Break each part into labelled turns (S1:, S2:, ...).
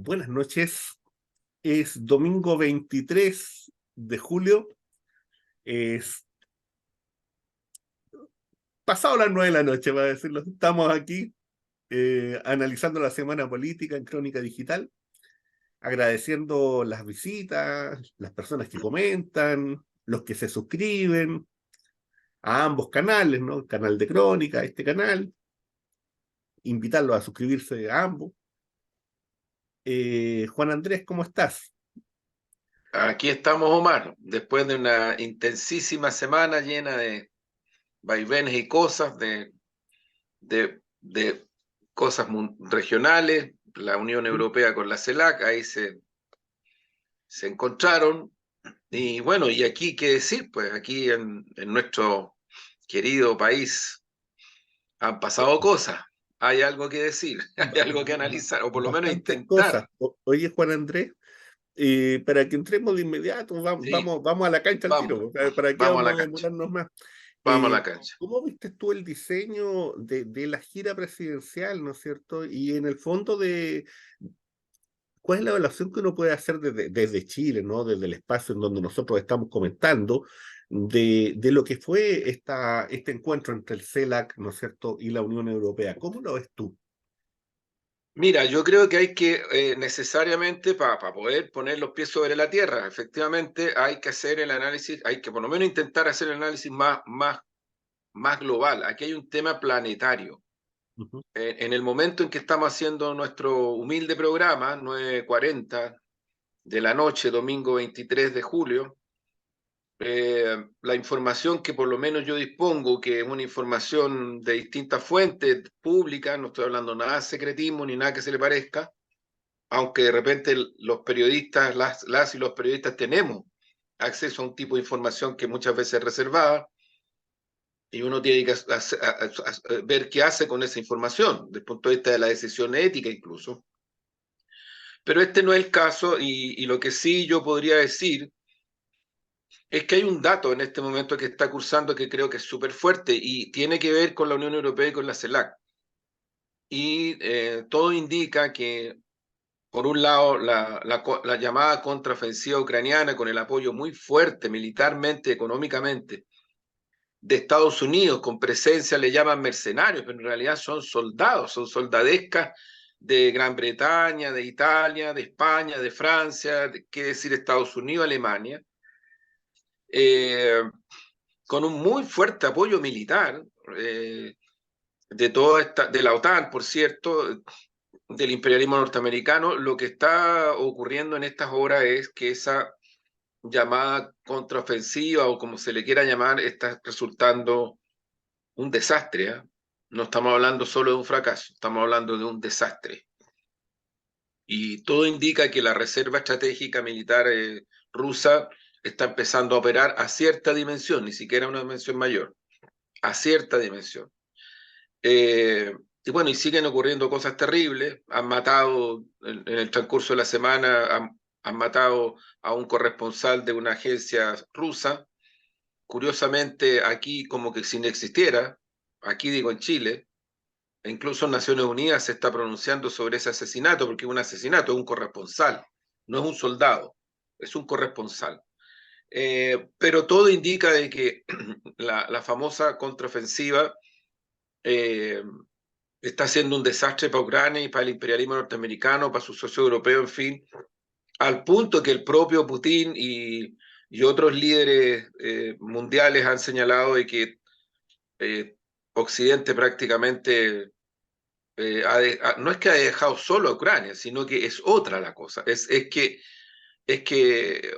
S1: Buenas noches. Es domingo 23 de julio. Es pasado las 9 de la noche, para decirlo. Estamos aquí analizando la semana política en Crónica Digital, agradeciendo las visitas, las personas que comentan, los que se suscriben a ambos canales, ¿no? El canal de Crónica, este canal, invitarlos a suscribirse a ambos. Juan Andrés, ¿cómo estás?
S2: Aquí estamos, Omar, después de una intensísima semana llena de vaivenes y cosas, de cosas regionales, la Unión Europea con la CELAC, ahí se encontraron. Y bueno, y aquí, ¿qué decir? Pues aquí en nuestro querido país han pasado cosas, hay algo que decir, hay algo que analizar, o por lo menos
S1: Bastantes cosas.
S2: intentar.
S1: Oye, Juan Andrés, para que entremos de inmediato,
S2: Sí,
S1: vamos a la cancha al
S2: vamos,
S1: tiro. ¿Para qué
S2: vamos a
S1: vamos
S2: la
S1: a
S2: cancha,
S1: demorarnos más?
S2: vamos a
S1: Eh,
S2: la cancha.
S1: ¿Cómo viste tú el diseño de la gira presidencial, ¿no es cierto? Y en el fondo ¿cuál es la evaluación que uno puede hacer desde Chile, ¿no? Desde el espacio en donde nosotros estamos comentando, de lo que fue este encuentro entre el CELAC, ¿no es cierto?, y la Unión Europea. ¿Cómo lo ves tú?
S2: Mira, yo creo que hay que necesariamente, para poder poner los pies sobre la tierra, efectivamente hay que hacer el análisis, hay que por lo menos intentar hacer el análisis más global. Aquí hay un tema planetario.
S1: Ujú.
S2: En el momento en que estamos haciendo nuestro humilde programa, 9:40 de la noche, domingo 23 de julio, la información que por lo menos yo dispongo, que es una información de distintas fuentes públicas, no estoy hablando nada de secretismo ni nada que se le parezca, aunque de repente los periodistas, las y los periodistas tenemos acceso a un tipo de información que muchas veces es reservada y uno tiene que ver qué hace con esa información, desde el punto de vista de la decisión ética incluso. Pero este no es el caso y lo que sí yo podría decir es que hay un dato en este momento que está cursando que creo que es súper fuerte y tiene que ver con la Unión Europea y con la CELAC. Y todo indica que por un lado, la llamada contraofensiva ucraniana con el apoyo muy fuerte militarmente, económicamente, de Estados Unidos, con presencia, le llaman mercenarios, pero en realidad son soldados, son soldadescas de Gran Bretaña, de Italia, de España, de Francia, qué decir Estados Unidos, Alemania, eh, con un muy fuerte apoyo militar de la OTAN, por cierto, del imperialismo norteamericano. Lo que está ocurriendo en estas horas es que esa llamada contraofensiva o como se le quiera llamar está resultando un desastre, ¿eh? No estamos hablando solo de un fracaso, estamos hablando de un desastre. Y todo indica que la reserva estratégica militar rusa está empezando a operar a cierta dimensión, ni siquiera una dimensión mayor, a cierta dimensión. Eh, y bueno, y siguen ocurriendo cosas terribles. Han matado en el transcurso de la semana, han matado a un corresponsal de una agencia rusa. Curiosamente, aquí como que si no existiera, aquí digo en Chile, e incluso en Naciones Unidas se está pronunciando sobre ese asesinato, porque es un asesinato, es un corresponsal, no es un soldado, es un corresponsal. Pero todo indica de que la famosa contraofensiva eh, está siendo un desastre para Ucrania y para el imperialismo norteamericano, para sus socios europeos, en fin, al punto que el propio Putin y otros líderes mundiales han señalado de que eh, Occidente prácticamente no es que haya dejado solo a Ucrania, sino que es otra la cosa. Es que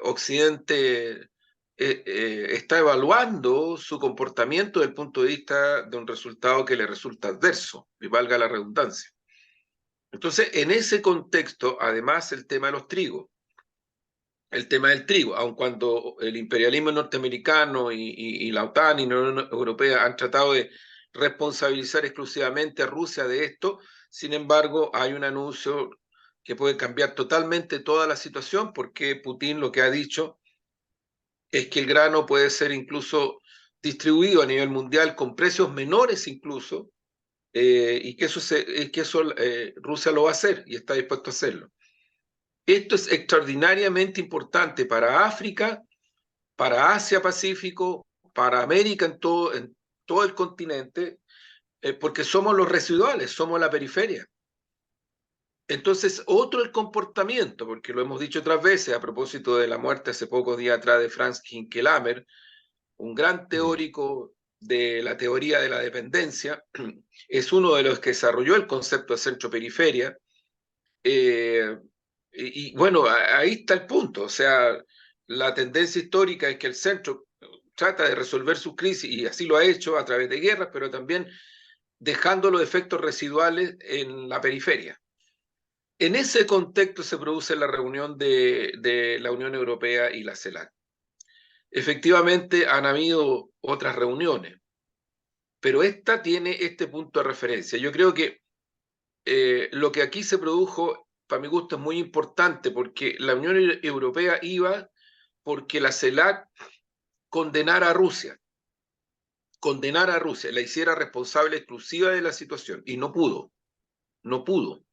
S2: Occidente está evaluando su comportamiento desde el punto de vista de un resultado que le resulta adverso, y valga la redundancia. Entonces, en ese contexto, además, el tema de los trigos, el tema del trigo, aun cuando el imperialismo norteamericano y la OTAN y la Unión Europea han tratado de responsabilizar exclusivamente a Rusia de esto, sin embargo, hay un anuncio que puede cambiar totalmente toda la situación, porque Putin lo que ha dicho es que el grano puede ser incluso distribuido a nivel mundial con precios menores incluso, y que eso Rusia lo va a hacer y está dispuesto a hacerlo. Esto es extraordinariamente importante para África, para Asia-Pacífico, para América en todo el continente, porque somos los residuales, somos la periferia. Entonces, otro el comportamiento, porque lo hemos dicho otras veces a propósito de la muerte hace pocos días atrás de Franz Hinkelamer, un gran teórico de la teoría de la dependencia, es uno de los que desarrolló el concepto de centro-periferia. Y bueno, ahí está el punto. O sea, la tendencia histórica es que el centro trata de resolver sus crisis, y así lo ha hecho a través de guerras, pero también dejando los efectos residuales en la periferia. En ese contexto se produce la reunión de la Unión Europea y la CELAC. Efectivamente, han habido otras reuniones, pero esta tiene este punto de referencia. Yo creo que lo que aquí se produjo, para mi gusto, es muy importante, porque la Unión Europea iba porque la CELAC condenara a Rusia, la hiciera responsable exclusiva de la situación, y no pudo, no pudo.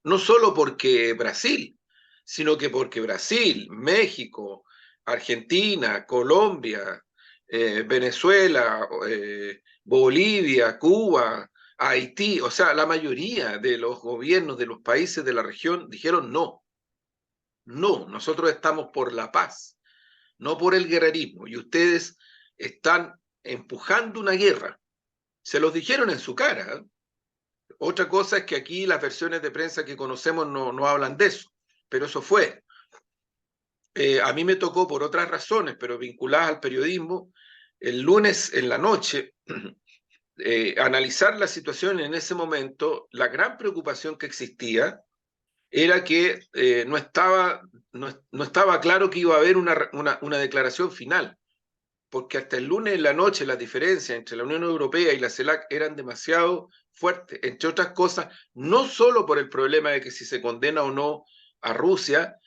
S2: No solo porque Brasil, sino que porque Brasil, México, Argentina, Colombia, Venezuela, Bolivia, Cuba, Haití, o sea, la mayoría de los gobiernos de los países de la región dijeron no, no, nosotros estamos por la paz, no por el guerrerismo, y ustedes están empujando una guerra. Se los dijeron en su cara, ¿eh? Otra cosa es que aquí las versiones de prensa que conocemos no hablan de eso, pero eso fue. A mí me tocó por otras razones, pero vinculadas al periodismo, el lunes en la noche, analizar la situación en ese momento. La gran preocupación que existía era que no estaba claro que iba a haber una declaración final, porque hasta el lunes en la noche las diferencias entre la Unión Europea y la CELAC eran demasiado fuertes, entre otras cosas, no solo por el problema de que si se condena o no a Rusia,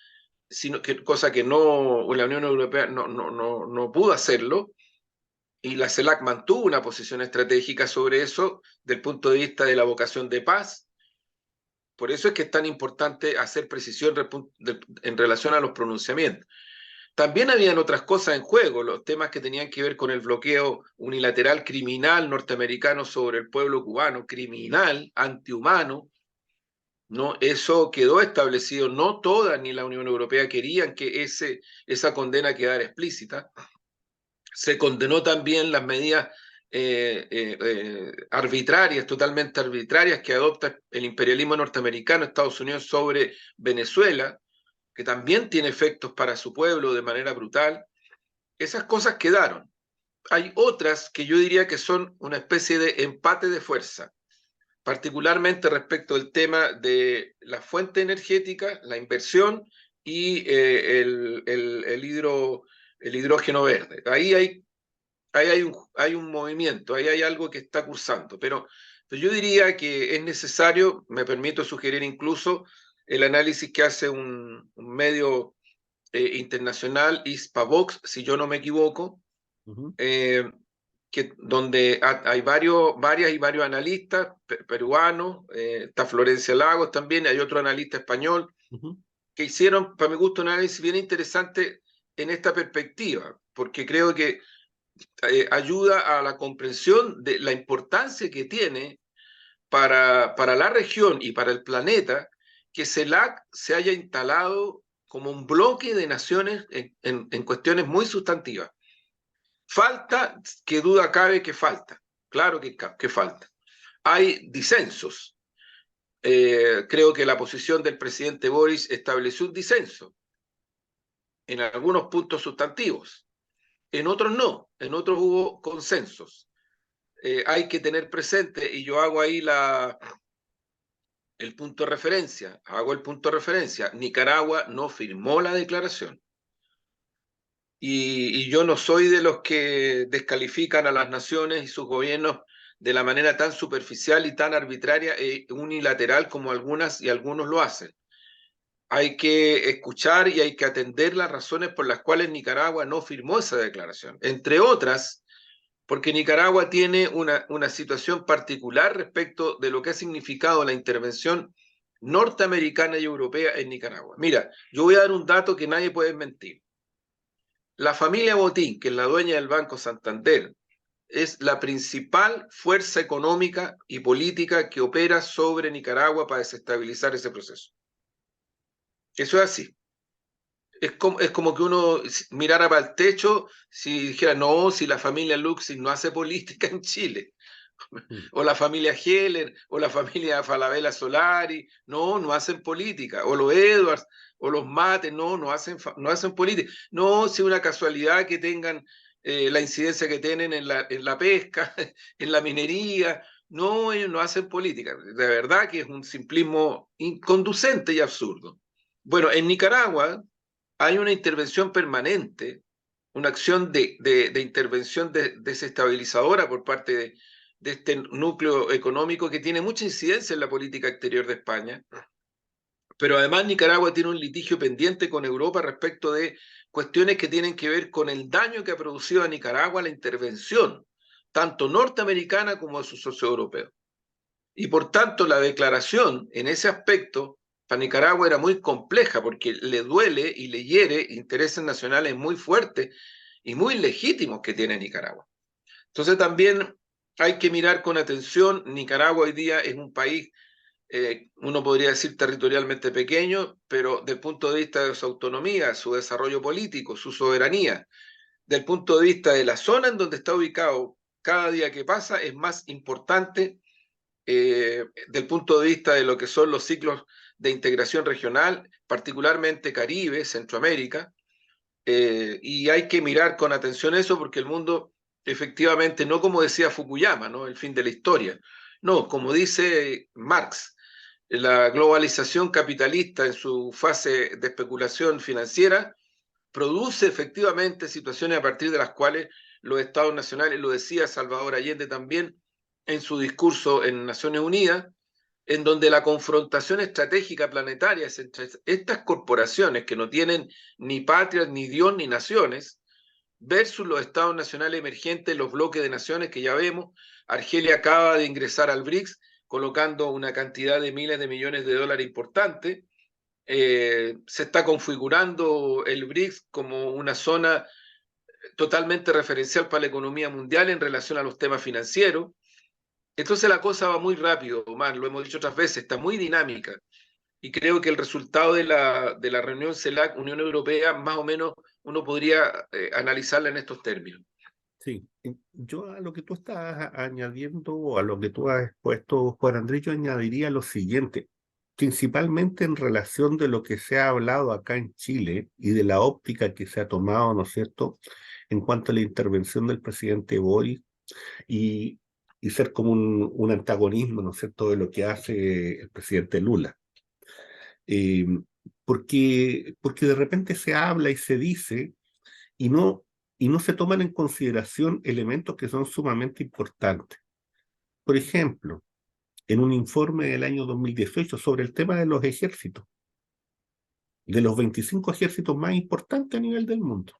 S2: sino que cosa que no, la Unión Europea no pudo hacerlo, y la CELAC mantuvo una posición estratégica sobre eso del punto de vista de la vocación de paz. Por eso es que es tan importante hacer precisión en relación a los pronunciamientos. También habían otras cosas en juego, los temas que tenían que ver con el bloqueo unilateral criminal norteamericano sobre el pueblo cubano, criminal, antihumano, ¿no? Eso quedó establecido. No toda ni la Unión Europea querían que esa condena quedara explícita. Se condenó también las medidas arbitrarias, totalmente arbitrarias, que adopta el imperialismo norteamericano, Estados Unidos, sobre Venezuela, que también tiene efectos para su pueblo de manera brutal. Esas cosas quedaron. Hay otras que yo diría que son una especie de empate de fuerza, particularmente respecto al tema de la fuente energética, la inversión y el hidrógeno verde. Hay un movimiento, ahí hay algo que está cursando, pero yo diría que es necesario, me permito sugerir incluso, el análisis que hace un medio internacional, Hispavox, si yo no me equivoco, donde hay varios analistas peruanos, está Florencia Lagos también, hay otro analista español, que hicieron, para mi gusto, un análisis bien interesante en esta perspectiva, porque creo que ayuda a la comprensión de la importancia que tiene para la región y para el planeta que CELAC se haya instalado como un bloque de naciones en cuestiones muy sustantivas. Falta, que duda cabe que falta, claro que falta. Hay disensos. Creo que la posición del presidente Boris estableció un disenso en algunos puntos sustantivos, en otros no, en otros hubo consensos. Hay que tener presente, y yo hago ahí el punto de referencia, Nicaragua no firmó la declaración. Y yo no soy de los que descalifican a las naciones y sus gobiernos de la manera tan superficial y tan arbitraria e unilateral como algunas y algunos lo hacen. Hay que escuchar y hay que atender las razones por las cuales Nicaragua no firmó esa declaración. Entre otras, porque Nicaragua tiene una situación particular respecto de lo que ha significado la intervención norteamericana y europea en Nicaragua. Mira, yo voy a dar un dato que nadie puede mentir. La familia Botín, que es la dueña del Banco Santander, es la principal fuerza económica y política que opera sobre Nicaragua para desestabilizar ese proceso. Eso es así. Es como que uno mirara para el techo si dijera, no, si la familia Luxig no hace política en Chile, o la familia Heller, o la familia Falabella Solari, no, no hacen política, o los Edwards, o los Mates, no, no hacen política. No, si es una casualidad que tengan la incidencia que tienen en la pesca, en la minería, no, ellos no hacen política. De verdad que es un simplismo inconducente y absurdo. Bueno, en Nicaragua hay una intervención permanente, una acción de intervención desestabilizadora por parte de este núcleo económico que tiene mucha incidencia en la política exterior de España. Pero además Nicaragua tiene un litigio pendiente con Europa respecto de cuestiones que tienen que ver con el daño que ha producido a Nicaragua la intervención, tanto norteamericana como de sus socios europeos. Y por tanto, la declaración en ese aspecto para Nicaragua era muy compleja porque le duele y le hiere intereses nacionales muy fuertes y muy legítimos que tiene Nicaragua. Entonces también hay que mirar con atención. Nicaragua hoy día es un país, uno podría decir territorialmente pequeño, pero del punto de vista de su autonomía, su desarrollo político, su soberanía, del punto de vista de la zona en donde está ubicado, cada día que pasa es más importante del punto de vista de lo que son los ciclos de integración regional, particularmente Caribe, Centroamérica, y hay que mirar con atención eso porque el mundo, efectivamente, no como decía Fukuyama, ¿no? El fin de la historia, no, como dice Marx, la globalización capitalista en su fase de especulación financiera produce efectivamente situaciones a partir de las cuales los estados nacionales, lo decía Salvador Allende también en su discurso en Naciones Unidas, en donde la confrontación estratégica planetaria es entre estas corporaciones que no tienen ni patrias, ni Dios, ni naciones, versus los estados nacionales emergentes, los bloques de naciones que ya vemos. Argelia acaba de ingresar al BRICS, colocando una cantidad de miles de millones de dólares importante. Se está configurando el BRICS como una zona totalmente referencial para la economía mundial en relación a los temas financieros. Entonces la cosa va muy rápido, Omar, lo hemos dicho otras veces, está muy dinámica. Y creo que el resultado de la reunión CELAC, Unión Europea, más o menos uno podría analizarla en estos términos.
S1: Sí, yo a lo que tú estás añadiendo, o a lo que tú has expuesto, Juan Andrés, yo añadiría lo siguiente, principalmente en relación de lo que se ha hablado acá en Chile y de la óptica que se ha tomado, ¿no es cierto?, en cuanto a la intervención del presidente Boric y, y ser como un antagonismo, ¿no es cierto?, de lo que hace el presidente Lula. Eh, porque de repente se habla y se dice y no se toman en consideración elementos que son sumamente importantes. Por ejemplo, en un informe del año 2018 sobre el tema de los ejércitos, de los 25 ejércitos más importantes a nivel del mundo,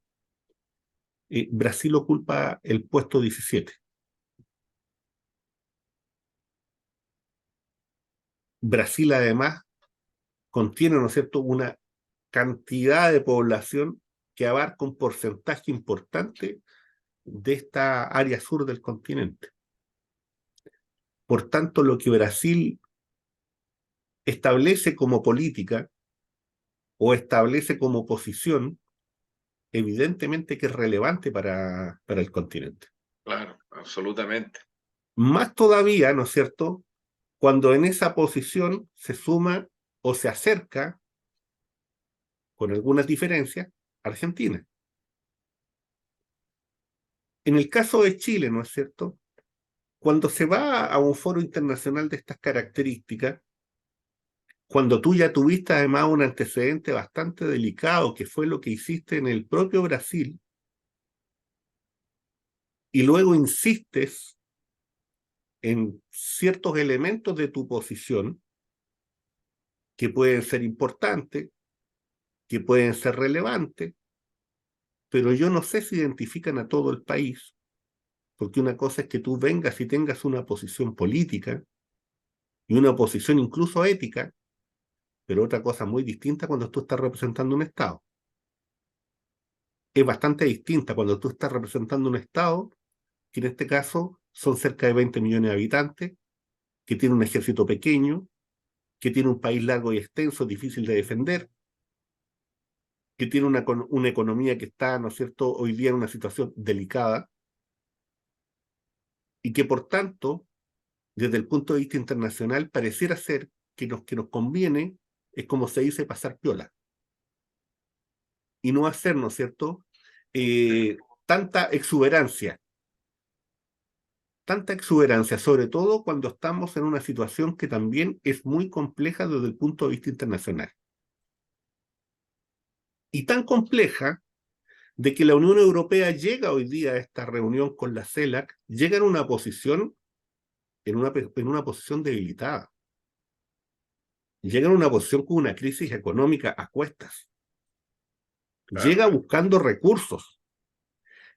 S1: Brasil ocupa el puesto 17. Brasil además contiene, ¿no es cierto?, una cantidad de población que abarca un porcentaje importante de esta área sur del continente. Por tanto, lo que Brasil establece como política o establece como posición, evidentemente que es relevante para el continente.
S2: Claro, absolutamente.
S1: Más todavía, ¿no es cierto?, cuando en esa posición se suma o se acerca, con algunas diferencias, Argentina. En el caso de Chile, ¿no es cierto?, cuando se va a un foro internacional de estas características, cuando tú ya tuviste además un antecedente bastante delicado, que fue lo que hiciste en el propio Brasil, y luego insistes en ciertos elementos de tu posición que pueden ser importantes, que pueden ser relevantes, pero yo no sé si identifican a todo el país, porque una cosa es que tú vengas y tengas una posición política y una posición incluso ética, pero otra cosa muy distinta cuando tú estás representando un Estado. Es bastante distinta cuando tú estás representando un Estado, que en este caso son cerca de 20 millones de habitantes, que tiene un ejército pequeño, que tiene un país largo y extenso, difícil de defender, que tiene una economía que está, ¿no es cierto?, hoy día en una situación delicada, y que por tanto, desde el punto de vista internacional, pareciera ser que nos conviene, es como se dice, pasar piola, y no hacer, ¿no es cierto?, tanta exuberancia, sobre todo cuando estamos en una situación que también es muy compleja desde el punto de vista internacional. Y tan compleja de que la Unión Europea llega hoy día a esta reunión con la CELAC, llega en una posición, en una posición debilitada. Llega en una posición con una crisis económica a cuestas. Llega
S2: Claro.
S1: buscando recursos.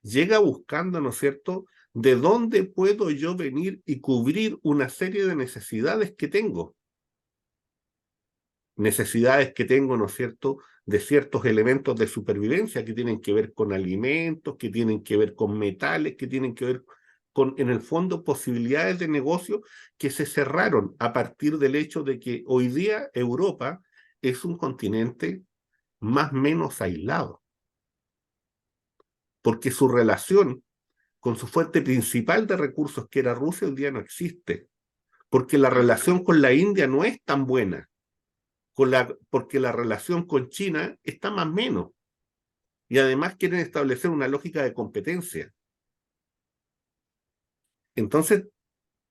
S1: Llega buscando, ¿no es cierto?, de dónde puedo yo venir y cubrir una serie de necesidades que tengo. Necesidades que tengo, ¿no es cierto?, de ciertos elementos de supervivencia que tienen que ver con alimentos, que tienen que ver con metales, que tienen que ver con, en el fondo, posibilidades de negocio que se cerraron a partir del hecho de que hoy día Europa es un continente más o menos aislado, porque su relación con su fuente principal de recursos, que era Rusia, hoy día no existe, porque la relación con la India no es tan buena, porque la relación con China está más o menos, y además quieren establecer una lógica de competencia. Entonces,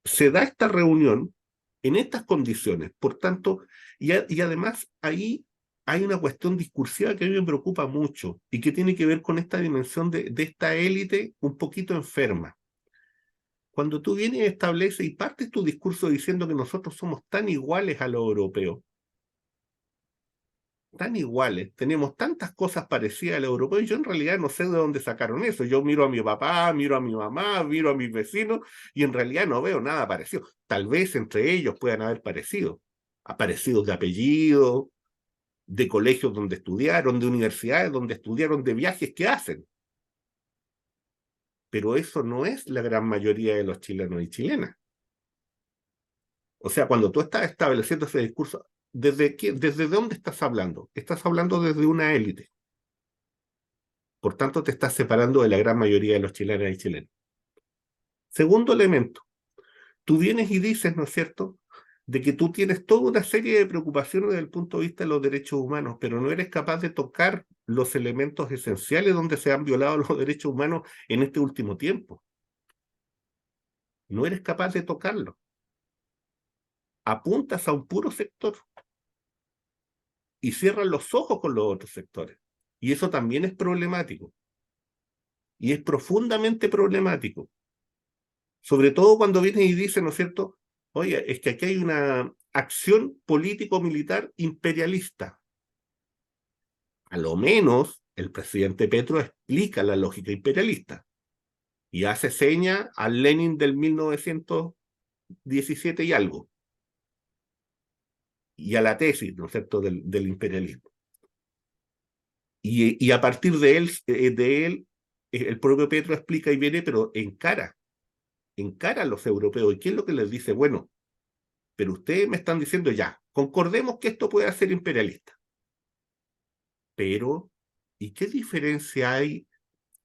S1: se da esta reunión en estas condiciones, por tanto, y además ahí hay una cuestión discursiva que a mí me preocupa mucho y que tiene que ver con esta dimensión de esta élite un poquito enferma. Cuando tú vienes y estableces y partes tu discurso diciendo que nosotros somos tan iguales a los europeos, tan iguales, tenemos tantas cosas parecidas al europeo, y yo en realidad no sé de dónde sacaron eso. Yo miro a mi papá, miro a mi mamá, miro a mis vecinos, y en realidad no veo nada parecido. Tal vez entre ellos puedan haber aparecidos de apellido, de colegios donde estudiaron, de universidades donde estudiaron, de viajes que hacen. Pero eso no es la gran mayoría de los chilenos y chilenas. O sea, cuando tú estás estableciendo ese discurso, ¿desde dónde estás hablando? Estás hablando desde una élite. Por tanto, te estás separando de la gran mayoría de los chilenos y chilenos. Segundo elemento, tú vienes y dices, ¿no es cierto?, de que tú tienes toda una serie de preocupaciones desde el punto de vista de los derechos humanos, pero no eres capaz de tocar los elementos esenciales donde se han violado los derechos humanos en este último tiempo. No eres capaz de tocarlo. Apuntas a un puro sector y cierras los ojos con los otros sectores. Y eso también es problemático. Y es profundamente problemático. Sobre todo cuando vienen y dicen, ¿no es cierto?, oye, es que aquí hay una acción político-militar imperialista. A lo menos el presidente Petro explica la lógica imperialista y hace seña al Lenin del 1917 y algo, y a la tesis, ¿no es cierto?, del imperialismo. Y a partir de él, el propio Petro explica y viene, pero encara a los europeos. ¿Y qué es lo que les dice? Bueno, pero ustedes me están diciendo ya, concordemos que esto puede ser imperialista. Pero, ¿y qué diferencia hay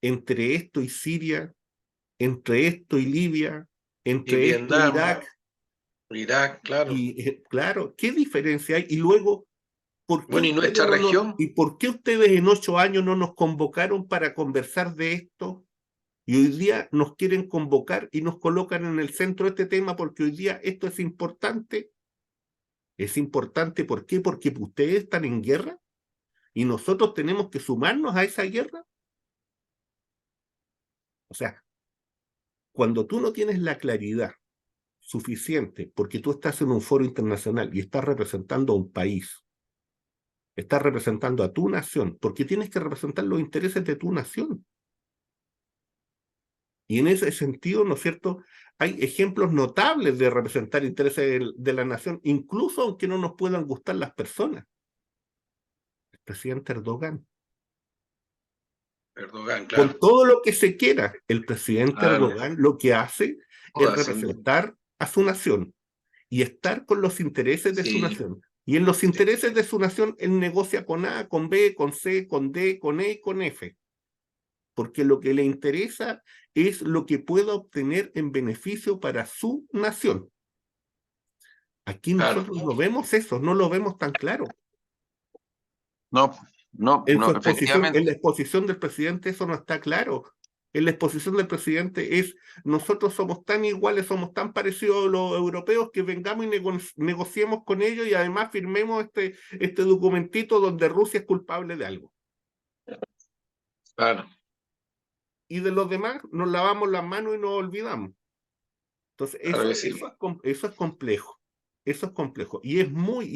S1: entre esto y Siria, entre esto y Libia,
S2: Y
S1: entre esto y
S2: Vietnam,
S1: Irak?
S2: Irak, claro.
S1: Y claro, ¿qué diferencia hay? Y luego,
S2: Bueno, y nuestra región,
S1: ¿por qué ustedes en 8 años no nos convocaron para conversar de esto? Y hoy día nos quieren convocar y nos colocan en el centro de este tema porque hoy día esto es importante. Es importante, ¿por qué? Porque ustedes están en guerra y nosotros tenemos que sumarnos a esa guerra. O sea, cuando tú no tienes la claridad suficiente, porque tú estás en un foro internacional y estás representando a un país, estás representando a tu nación, porque tienes que representar los intereses de tu nación. Y en ese sentido, ¿no es cierto?, hay ejemplos notables de representar intereses de la nación, incluso aunque no nos puedan gustar las personas. El presidente Erdogan,
S2: Erdogan, claro.
S1: con todo lo que se quiera, el presidente
S2: Claro,
S1: Erdogan lo que hace es
S2: sin duda.
S1: representar a su nación y estar con los intereses de su
S2: Sí,
S1: nación. Y en los
S2: sí,
S1: intereses de su nación, él negocia con A, con B, con C, con D, con E y con F. Porque lo que le interesa es lo que pueda obtener en beneficio para su nación. Aquí
S2: claro.
S1: nosotros no vemos eso, no lo vemos tan claro.
S2: No, no,
S1: En su
S2: no,
S1: exposición, en la
S2: efectivamente.
S1: exposición del presidente eso no está claro. En la exposición del presidente es, nosotros somos tan iguales, somos tan parecidos a los europeos que vengamos y negociemos con ellos y además firmemos este documentito donde Rusia es culpable de algo.
S2: Claro,
S1: Y de los demás nos lavamos las manos y nos olvidamos. Entonces,
S2: claro que sí.
S1: eso es complejo. Eso es complejo. Y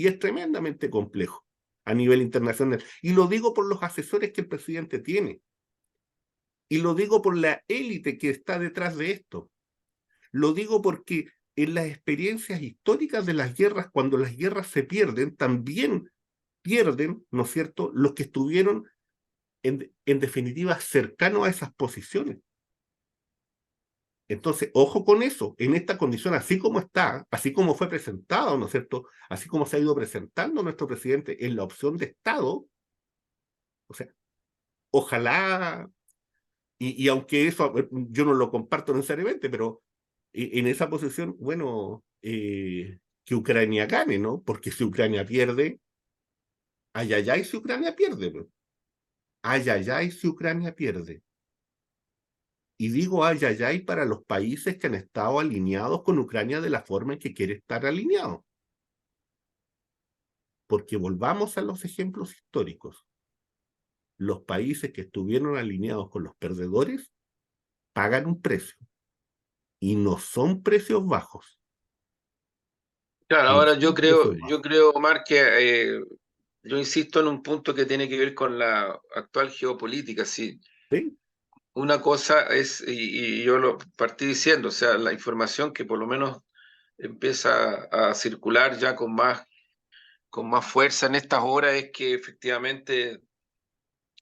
S1: es tremendamente complejo a nivel internacional. Y lo digo por los asesores que el presidente tiene. Y lo digo por la élite que está detrás de esto. Lo digo porque en las experiencias históricas de las guerras, cuando las guerras se pierden, también pierden, ¿no es cierto?, los que estuvieron en definitiva cercanos a esas posiciones. Entonces, ojo con eso, en esta condición, así como está, así como fue presentado, ¿no es cierto?, así como se ha ido presentando nuestro presidente en la opción de Estado, o sea, ojalá, y aunque eso yo no lo comparto necesariamente, pero en esa posición, bueno, que Ucrania gane, ¿no? Porque si Ucrania pierde, ay, ay, ay, si Ucrania pierde, ¿no? Ay, ay, ay, si Ucrania pierde. Y digo ay, ay, ay para los países que han estado alineados con Ucrania de la forma en que quiere estar alineado. Porque volvamos a los ejemplos históricos. Los países que estuvieron alineados con los perdedores pagan un precio. Y no son precios bajos.
S2: Claro,
S1: No
S2: ahora
S1: son precios
S2: yo
S1: bajos.
S2: creo, Omar, que yo insisto en un punto que tiene que ver con la actual geopolítica. Sí,
S1: ¿Sí?
S2: una cosa es, y yo lo partí diciendo, o sea, la información que por lo menos empieza a circular ya con más fuerza en estas horas es que efectivamente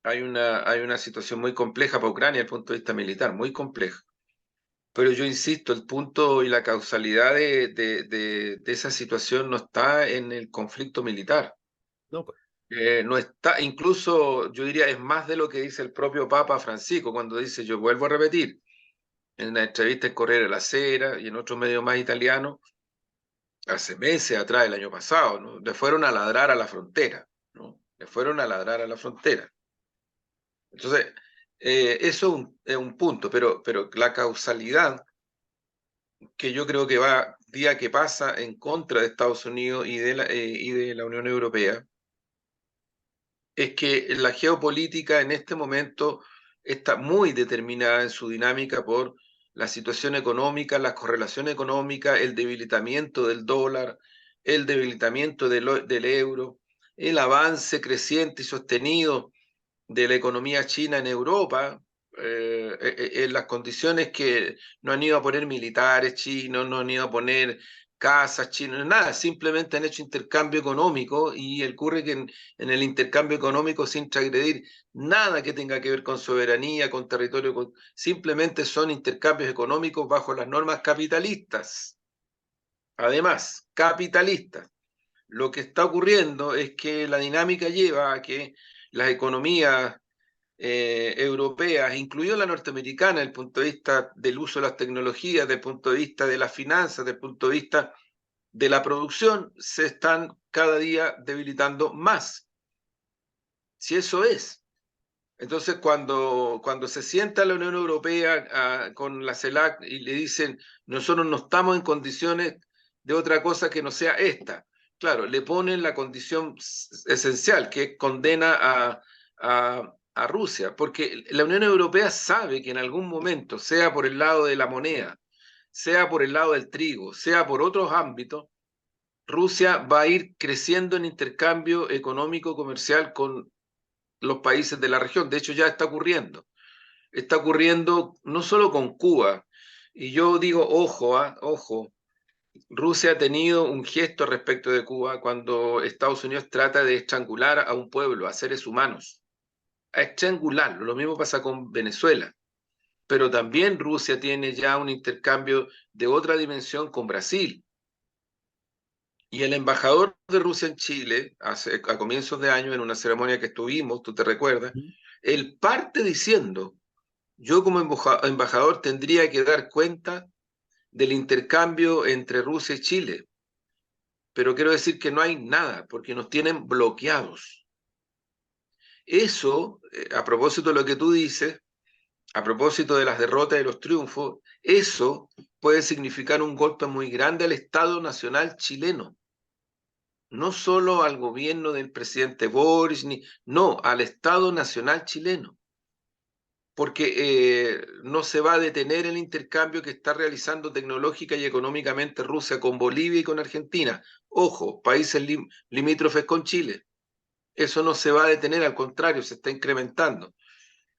S2: hay una situación muy compleja para Ucrania desde el punto de vista militar, muy compleja. Pero yo insisto, el punto y la causalidad de esa situación no está en el conflicto militar.
S1: No, pues,
S2: No está, incluso yo diría, es más de lo que dice el propio Papa Francisco cuando dice, yo vuelvo a repetir, en una entrevista en Corriere della Sera y en otros medios más italianos, hace meses atrás, el año pasado, ¿no? Le fueron a ladrar a la frontera, ¿no? Le fueron a ladrar a la frontera. Entonces, eso es un punto, pero la causalidad que yo creo que va día que pasa en contra de Estados Unidos y de la Unión Europea es que la geopolítica en este momento está muy determinada en su dinámica por la situación económica, las correlaciones económicas, el debilitamiento del dólar, el debilitamiento del euro, el avance creciente y sostenido de la economía china en Europa, en las condiciones que no han ido a poner militares chinos, no han ido a poner casas chinas, nada, simplemente han hecho intercambio económico y ocurre que en el intercambio económico sin transgredir nada que tenga que ver con soberanía, con territorio, simplemente son intercambios económicos bajo las normas capitalistas. Además, capitalistas. Lo que está ocurriendo es que la dinámica lleva a que las economías europeas, incluido la norteamericana, desde el punto de vista del uso de las tecnologías, desde el punto de vista de las finanzas, desde el punto de vista de la producción, se están cada día debilitando más. Si eso es. Entonces, cuando se sienta la Unión Europea con la CELAC y le dicen, nosotros no estamos en condiciones de otra cosa que no sea esta, claro, le ponen la condición esencial, que es condena a Rusia, porque la Unión Europea sabe que en algún momento, sea por el lado de la moneda, sea por el lado del trigo, sea por otros ámbitos, Rusia va a ir creciendo en intercambio económico comercial con los países de la región. De hecho, ya está ocurriendo. Está ocurriendo no solo con Cuba. Y yo digo, ojo, ojo, Rusia ha tenido un gesto respecto de Cuba cuando Estados Unidos trata de estrangular a un pueblo, a seres humanos, a estrangularlo. Lo mismo pasa con Venezuela. Pero también Rusia tiene ya un intercambio de otra dimensión con Brasil. Y el embajador de Rusia en Chile, a comienzos de año, en una ceremonia que estuvimos, tú te recuerdas, él parte diciendo, yo como embajador tendría que dar cuenta del intercambio entre Rusia y Chile, pero quiero decir que no hay nada, porque nos tienen bloqueados. Eso, a propósito de lo que tú dices, a propósito de las derrotas y los triunfos, eso puede significar un golpe muy grande al Estado Nacional chileno, no solo al gobierno del presidente Boris, no, al Estado Nacional chileno, porque no se va a detener el intercambio que está realizando tecnológica y económicamente Rusia con Bolivia y con Argentina. Ojo, países limítrofes con Chile. Eso no se va a detener, al contrario, se está incrementando.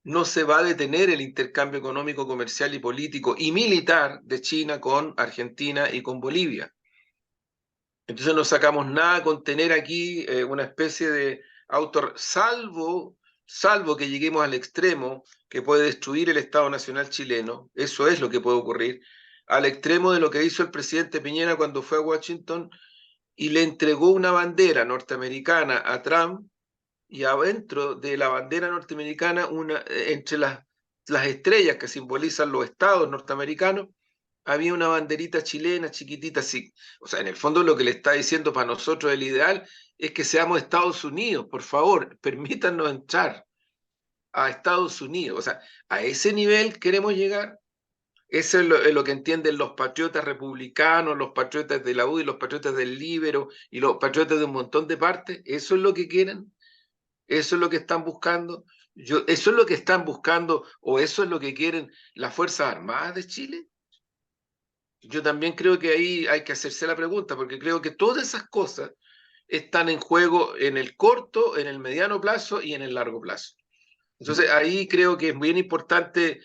S2: No se va a detener el intercambio económico, comercial y político y militar de China con Argentina y con Bolivia. Entonces no sacamos nada con tener aquí una especie de salvo que lleguemos al extremo que puede destruir el Estado Nacional chileno, eso es lo que puede ocurrir, al extremo de lo que hizo el presidente Piñera cuando fue a Washington y le entregó una bandera norteamericana a Trump, y adentro de la bandera norteamericana, entre las estrellas que simbolizan los estados norteamericanos, había una banderita chilena chiquitita así. O sea, en el fondo lo que le está diciendo para nosotros el ideal es que seamos Estados Unidos, por favor, permítanos entrar a Estados Unidos. O sea, a ese nivel queremos llegar. Eso es lo que entienden los patriotas republicanos, los patriotas de la UDI, los patriotas del Líbero y los patriotas de un montón de partes. Eso es lo que quieren. Eso es lo que están buscando. Eso es lo que están buscando o eso es lo que quieren las Fuerzas Armadas de Chile. Yo también creo que ahí hay que hacerse la pregunta, porque creo que todas esas cosas están en juego en el corto, en el mediano plazo y en el largo plazo. Entonces ahí creo que es bien importante,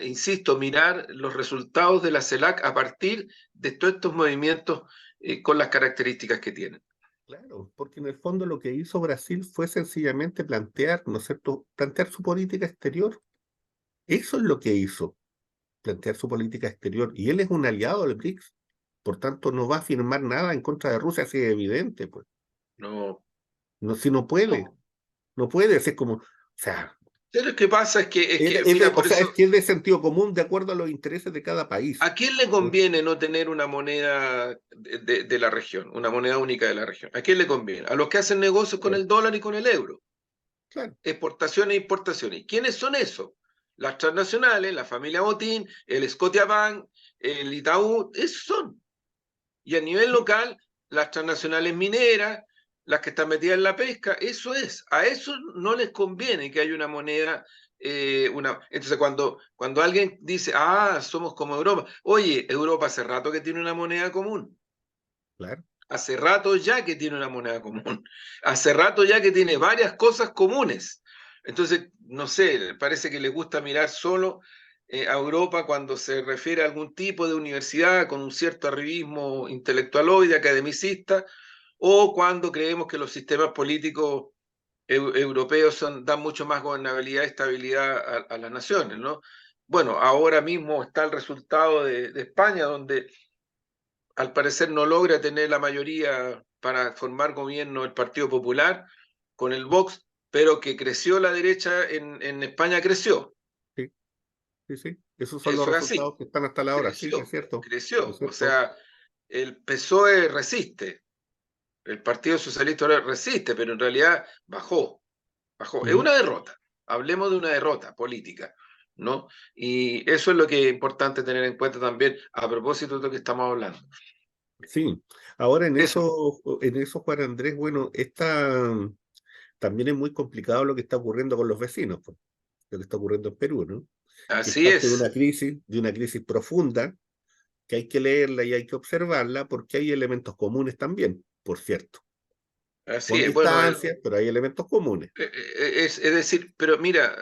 S2: insisto, mirar los resultados de la CELAC a partir de todos estos movimientos con las características que tienen.
S1: Claro, porque en el fondo lo que hizo Brasil fue sencillamente plantear, ¿no es cierto?, plantear su política exterior. Eso es lo que hizo, plantear su política exterior. Y él es un aliado del BRICS, por tanto no va a firmar nada en contra de Rusia, así es evidente, pues.
S2: No,
S1: No, si no puede,
S2: no.
S1: no puede, es como, o sea,
S2: Pero lo que pasa mira,
S1: o
S2: por
S1: sea, es
S2: eso,
S1: que es de sentido común de acuerdo a los intereses de cada país.
S2: ¿a quién le
S1: ¿No?
S2: conviene no tener una moneda de la región, una moneda única de la región? ¿A quién le conviene? A los que hacen negocios con
S1: Claro,
S2: el dólar y con el euro,
S1: claro,
S2: exportaciones e importaciones. ¿Quiénes son esos? Las transnacionales, la familia Botín, el Scotiabank, el Itaú, esos son. Y a nivel
S1: sí,
S2: local, las transnacionales mineras, las que están metidas en la pesca, eso es. A eso no les conviene que haya una moneda. Entonces, cuando alguien dice, ah, somos como Europa, oye, Europa hace rato que tiene una moneda común.
S1: claro.
S2: Hace rato ya que tiene una moneda común. Hace rato ya que tiene varias cosas comunes. Entonces, no sé, parece que les gusta mirar solo a Europa cuando se refiere a algún tipo de universidad con un cierto arribismo intelectualoide, academicista, o cuando creemos que los sistemas políticos europeos dan mucho más gobernabilidad y estabilidad a las naciones, ¿no? Bueno, ahora mismo está el resultado de España, donde al parecer no logra tener la mayoría para formar gobierno el Partido Popular con el Vox, pero que creció la derecha en España, creció.
S1: Sí, sí, sí. Esos son los
S2: Eso es
S1: resultados
S2: así,
S1: que están hasta la hora, sí, es
S2: creció,
S1: cierto, es
S2: creció. O
S1: cierto.
S2: sea, el PSOE resiste, el Partido Socialista ahora resiste, pero en realidad bajó, bajó. Es
S1: Ujú.
S2: una derrota. Hablemos de una derrota política, ¿no? Y eso es lo que es importante tener en cuenta también a propósito de lo que estamos hablando.
S1: Sí, ahora
S2: Eso,
S1: en eso, Juan Andrés, bueno, también es muy complicado lo que está ocurriendo con los vecinos, pues, lo que está ocurriendo en Perú, ¿no? Que es
S2: así
S1: parte
S2: es,
S1: de una crisis profunda, que hay que leerla y hay que observarla, porque hay elementos comunes también, por cierto,
S2: así
S1: con
S2: es. Bueno,
S1: distancia, pero hay elementos comunes.
S2: Es decir, pero mira,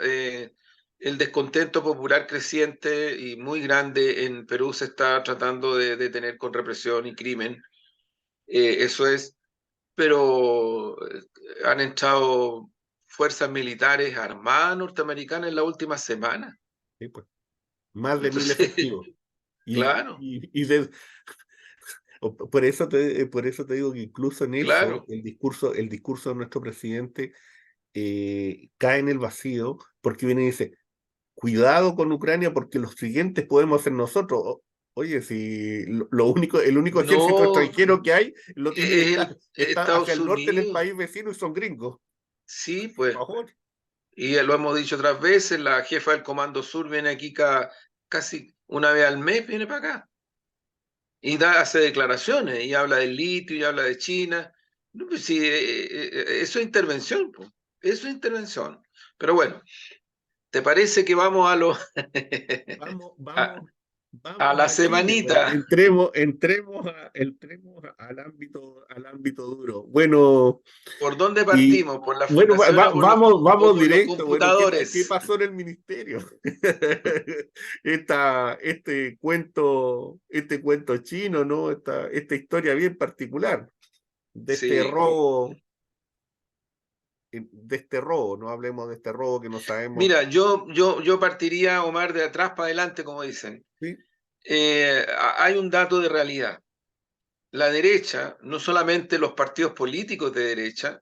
S2: el descontento popular creciente y muy grande en Perú se está tratando de detener con represión y crimen. Eso es, pero han entrado fuerzas militares armadas norteamericanas en la última semana.
S1: ¿sí? Pues, más de 1000
S2: Entonces,
S1: efectivos. Y,
S2: claro,
S1: por eso te digo que incluso en eso
S2: claro.
S1: el discurso de nuestro presidente cae en el vacío porque viene y dice, cuidado con Ucrania porque los siguientes podemos ser nosotros. Oye, si el único ejército
S2: No,
S1: extranjero que hay lo tiene,
S2: es el
S1: está hacia
S2: Estados
S1: el norte en el
S2: Unidos.
S1: país vecino y son gringos.
S2: Sí,
S1: Por
S2: pues.
S1: favor.
S2: Y lo hemos dicho otras veces, la jefa del Comando Sur viene aquí casi una vez al mes, viene para acá. Y hace declaraciones, y habla del litio, y habla de China. No, pues sí, eso es intervención, pues. Eso es intervención. Pero bueno, ¿te parece que vamos a lo
S1: Vamos,
S2: a,
S1: vamos,
S2: a
S1: vamos
S2: la
S1: a Chile, pues.
S2: semanita?
S1: Entremos al ámbito duro. Bueno,
S2: ¿Por dónde
S1: y
S2: partimos? ¿Por la
S1: bueno,
S2: fundación o
S1: vamos
S2: por los
S1: directo. Bueno, ¿qué
S2: computadores?
S1: pasó en el ministerio? Este cuento chino, ¿no? Esta historia bien particular
S2: Sí.
S1: de este robo, no hablemos de este robo que no sabemos.
S2: Mira, yo partiría, Omar, de atrás para adelante, como dicen.
S1: ¿Sí?
S2: Hay un dato de realidad. La derecha, no solamente los partidos políticos de derecha,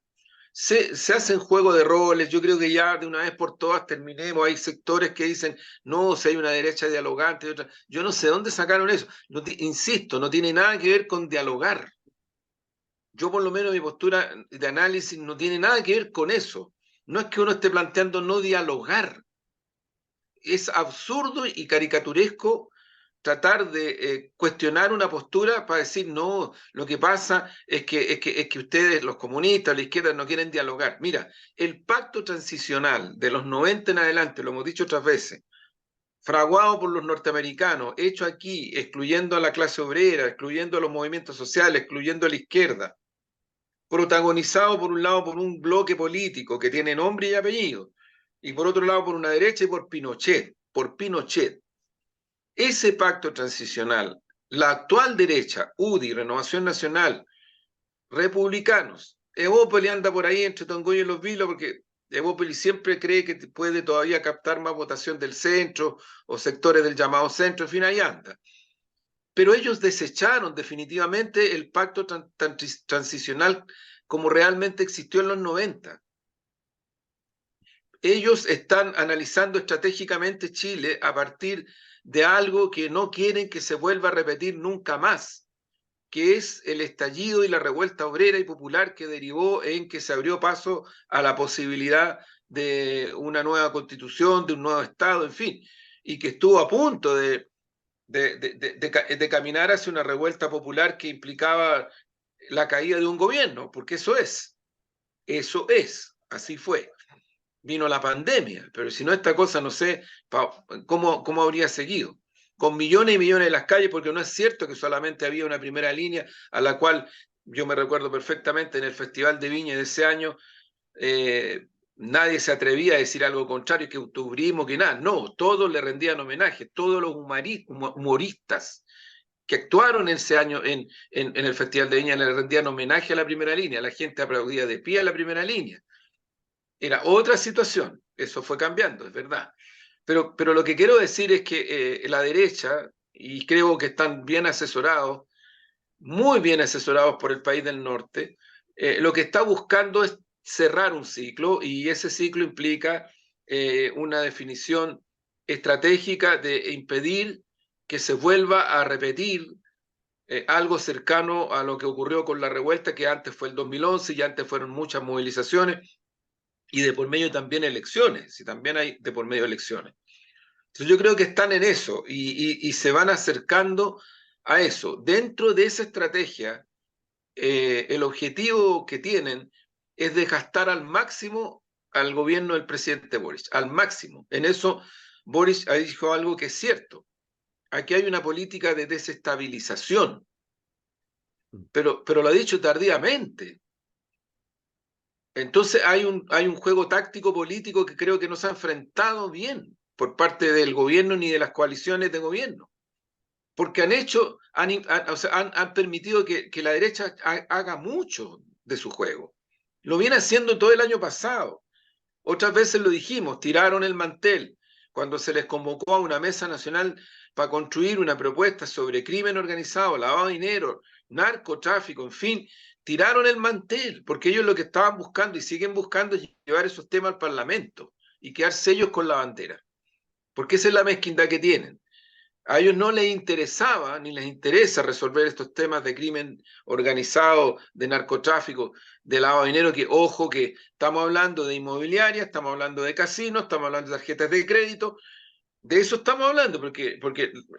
S2: se hacen juego de roles. Yo creo que ya de una vez por todas terminemos. Hay sectores que dicen, no, si hay una derecha dialogante y otra. Yo no sé dónde sacaron eso. No, insisto, no tiene nada que ver con dialogar. Yo por lo menos mi postura de análisis no tiene nada que ver con eso. No es que uno esté planteando no dialogar. Es absurdo y caricaturesco tratar de cuestionar una postura para decir, no, lo que pasa es que ustedes, los comunistas, la izquierda, no quieren dialogar. Mira, el pacto transicional de los 90 en adelante, lo hemos dicho otras veces, fraguado por los norteamericanos, hecho aquí, excluyendo a la clase obrera, excluyendo a los movimientos sociales, excluyendo a la izquierda, protagonizado por un lado por un bloque político que tiene nombre y apellido, y por otro lado por una derecha y por Pinochet, por Pinochet. Ese pacto transicional, la actual derecha, UDI, Renovación Nacional, republicanos, Evópoli anda por ahí entre Tongoyo y Los Vilos porque Evópoli siempre cree que puede todavía captar más votación del centro o sectores del llamado centro, en fin, ahí anda. Pero ellos desecharon definitivamente el pacto transicional como realmente existió en los 90. Ellos están analizando estratégicamente Chile a partir de algo que no quieren que se vuelva a repetir nunca más, que es el estallido y la revuelta obrera y popular que derivó en que se abrió paso a la posibilidad de una nueva constitución, de un nuevo Estado, en fin, y que estuvo a punto de caminar hacia una revuelta popular que implicaba la caída de un gobierno, porque así fue. Vino la pandemia, pero si no esta cosa no sé cómo habría seguido. Con millones y millones en las calles, porque no es cierto que solamente había una primera línea a la cual yo me recuerdo perfectamente en el Festival de Viña de ese año, nadie se atrevía a decir algo contrario, que octubrismo, que nada. No, todos le rendían homenaje, todos los humoristas que actuaron ese año en el Festival de Viña le rendían homenaje a la primera línea, la gente aplaudía de pie a la primera línea. Era otra situación, eso fue cambiando, es verdad. Pero lo que quiero decir es que la derecha, y creo que están bien asesorados, muy bien asesorados por el país del norte, lo que está buscando es cerrar un ciclo y ese ciclo implica una definición estratégica de impedir que se vuelva a repetir algo cercano a lo que ocurrió con la revuelta, que antes fue el 2011 y antes fueron muchas movilizaciones y de por medio también elecciones, y también hay de por medio elecciones. Entonces yo creo que están en eso y se van acercando a eso. Dentro de esa estrategia, el objetivo que tienen es desgastar al máximo al gobierno del presidente Boris, al máximo. En eso Boris ha dicho algo que es cierto. Aquí hay una política de desestabilización, pero lo ha dicho tardíamente. Entonces hay un juego táctico político que creo que no se ha enfrentado bien. por parte del gobierno ni de las coaliciones de gobierno, porque han permitido que la derecha haga mucho de su juego. Lo viene haciendo todo el año pasado. Otras veces lo dijimos, tiraron el mantel cuando se les convocó a una mesa nacional para construir una propuesta sobre crimen organizado, lavado de dinero, narcotráfico, en fin, tiraron el mantel, porque ellos lo que estaban buscando y siguen buscando es llevar esos temas al Parlamento y quedarse ellos con la bandera, porque esa es la mezquindad que tienen. A ellos no les interesaba ni les interesa resolver estos temas de crimen organizado, de narcotráfico, de lavado de dinero, que ojo que estamos hablando de inmobiliaria, estamos hablando de casinos, estamos hablando de tarjetas de crédito, de eso estamos hablando, porque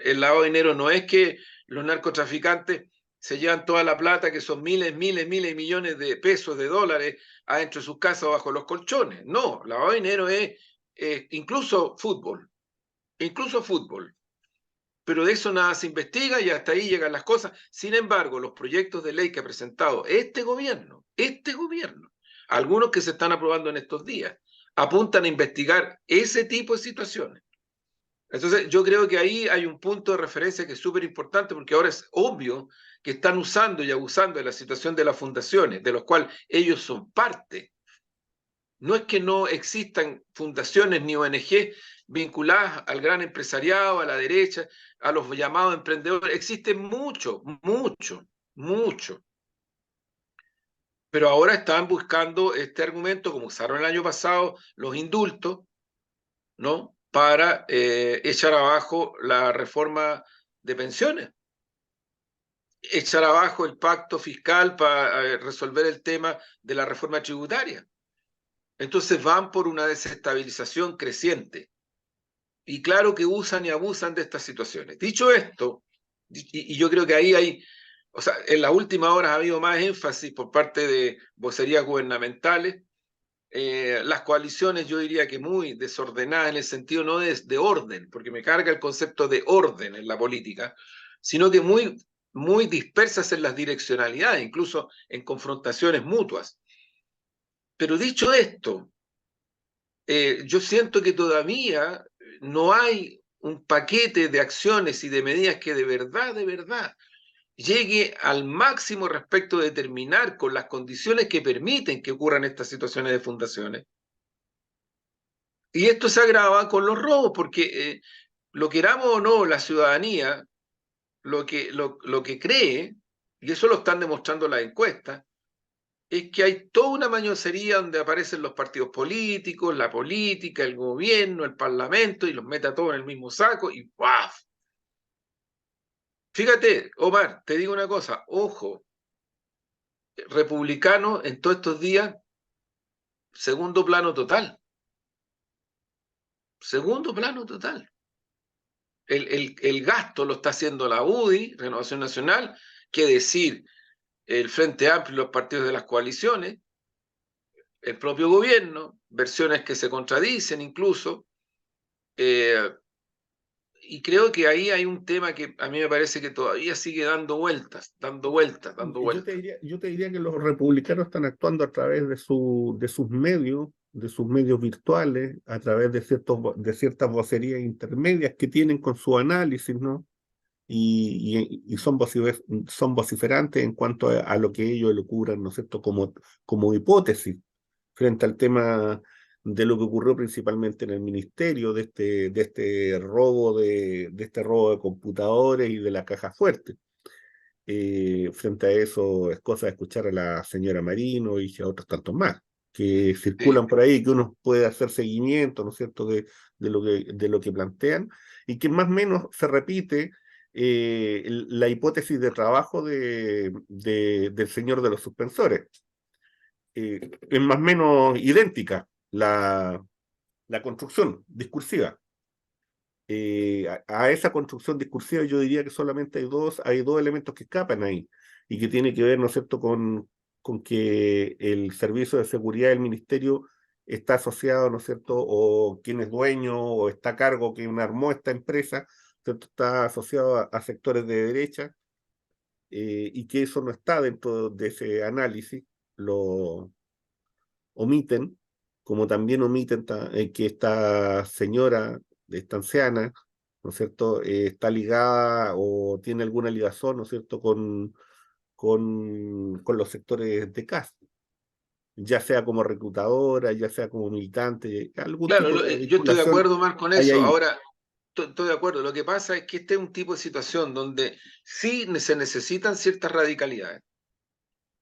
S2: el lavado de dinero no es que los narcotraficantes se llevan toda la plata, que son miles, miles, miles de millones de pesos, de dólares, adentro de sus casas o bajo los colchones. No, lavado de dinero es incluso fútbol, incluso fútbol. Pero de eso nada se investiga y hasta ahí llegan las cosas. Sin embargo, los proyectos de ley que ha presentado este gobierno, algunos que se están aprobando en estos días, apuntan a investigar ese tipo de situaciones. Entonces, yo creo que ahí hay un punto de referencia que es súper importante, porque ahora es obvio que están usando y abusando de la situación de las fundaciones, de los cuales ellos son parte. No es que no existan fundaciones ni ONG vinculadas al gran empresariado, a la derecha, a los llamados emprendedores. Existen mucho, mucho, mucho. Pero ahora están buscando este argumento, como usaron el año pasado los indultos, ¿no? Para echar abajo la reforma de pensiones, echar abajo el pacto fiscal para resolver el tema de la reforma tributaria. Entonces van por una desestabilización creciente. Y claro que usan y abusan de estas situaciones. Dicho esto, y yo creo que ahí hay, o sea, en las últimas horas ha habido más énfasis por parte de vocerías gubernamentales. Las coaliciones yo diría que muy desordenadas en el sentido no de orden, porque me carga el concepto de orden en la política, sino que muy, muy dispersas en las direccionalidades, incluso en confrontaciones mutuas. Pero dicho esto, yo siento que todavía no hay un paquete de acciones y de medidas que de verdad, llegue al máximo respecto de terminar con las condiciones que permiten que ocurran estas situaciones de fundaciones. Y esto se agrava con los robos, porque lo queramos o no, la ciudadanía, lo que cree, y eso lo están demostrando las encuestas, es que hay toda una mañosería donde aparecen los partidos políticos, la política, el gobierno, el parlamento, y los mete a todos en el mismo saco y ¡paf! Fíjate, Omar, te digo una cosa, ojo, republicano en todos estos días, segundo plano total, segundo plano total. El gasto lo está haciendo la UDI, Renovación Nacional, qué decir, el Frente Amplio y los partidos de las coaliciones, el propio gobierno, versiones que se contradicen incluso, y creo que ahí hay un tema que a mí me parece que todavía sigue dando vueltas, dando vueltas, dando vueltas.
S1: Yo te diría que los republicanos están actuando a través de sus medios virtuales, a través de ciertas vocerías intermedias que tienen con su análisis, ¿no? Y son vociferantes en cuanto a lo que ellos elucubran, ¿no es cierto?, como hipótesis frente al tema de lo que ocurrió principalmente en el ministerio, de este robo de computadores y de la caja fuerte. Frente a eso es cosa de escuchar a la señora Marino y a otros tantos más que
S2: Sí,
S1: circulan por ahí, que uno puede hacer seguimiento, ¿no es cierto?, de lo que plantean, y que más o menos se repite la hipótesis de trabajo del señor de los suspensores. Es más o menos idéntica la construcción discursiva. A esa construcción discursiva yo diría que solamente hay dos elementos que escapan ahí, y que tiene que ver, ¿no es cierto?, con que el servicio de seguridad del ministerio está asociado, ¿no es cierto?, o quien es dueño o está a cargo, quien armó esta empresa, ¿cierto?, está asociado a sectores de derecha, y que eso no está dentro de ese análisis, lo omiten, como también omiten que esta señora esta anciana, ¿no es cierto?, está ligada o tiene alguna ligación, ¿no es cierto?, con los sectores de CAS, ya sea como reclutadora, ya sea como militante, algún
S2: Claro,
S1: tipo de
S2: yo estoy de
S1: vinculación
S2: acuerdo, Marc, con
S1: hay
S2: eso.
S1: ahí.
S2: Ahora, estoy de acuerdo. Lo que pasa es que este es un tipo de situación donde sí se necesitan ciertas radicalidades.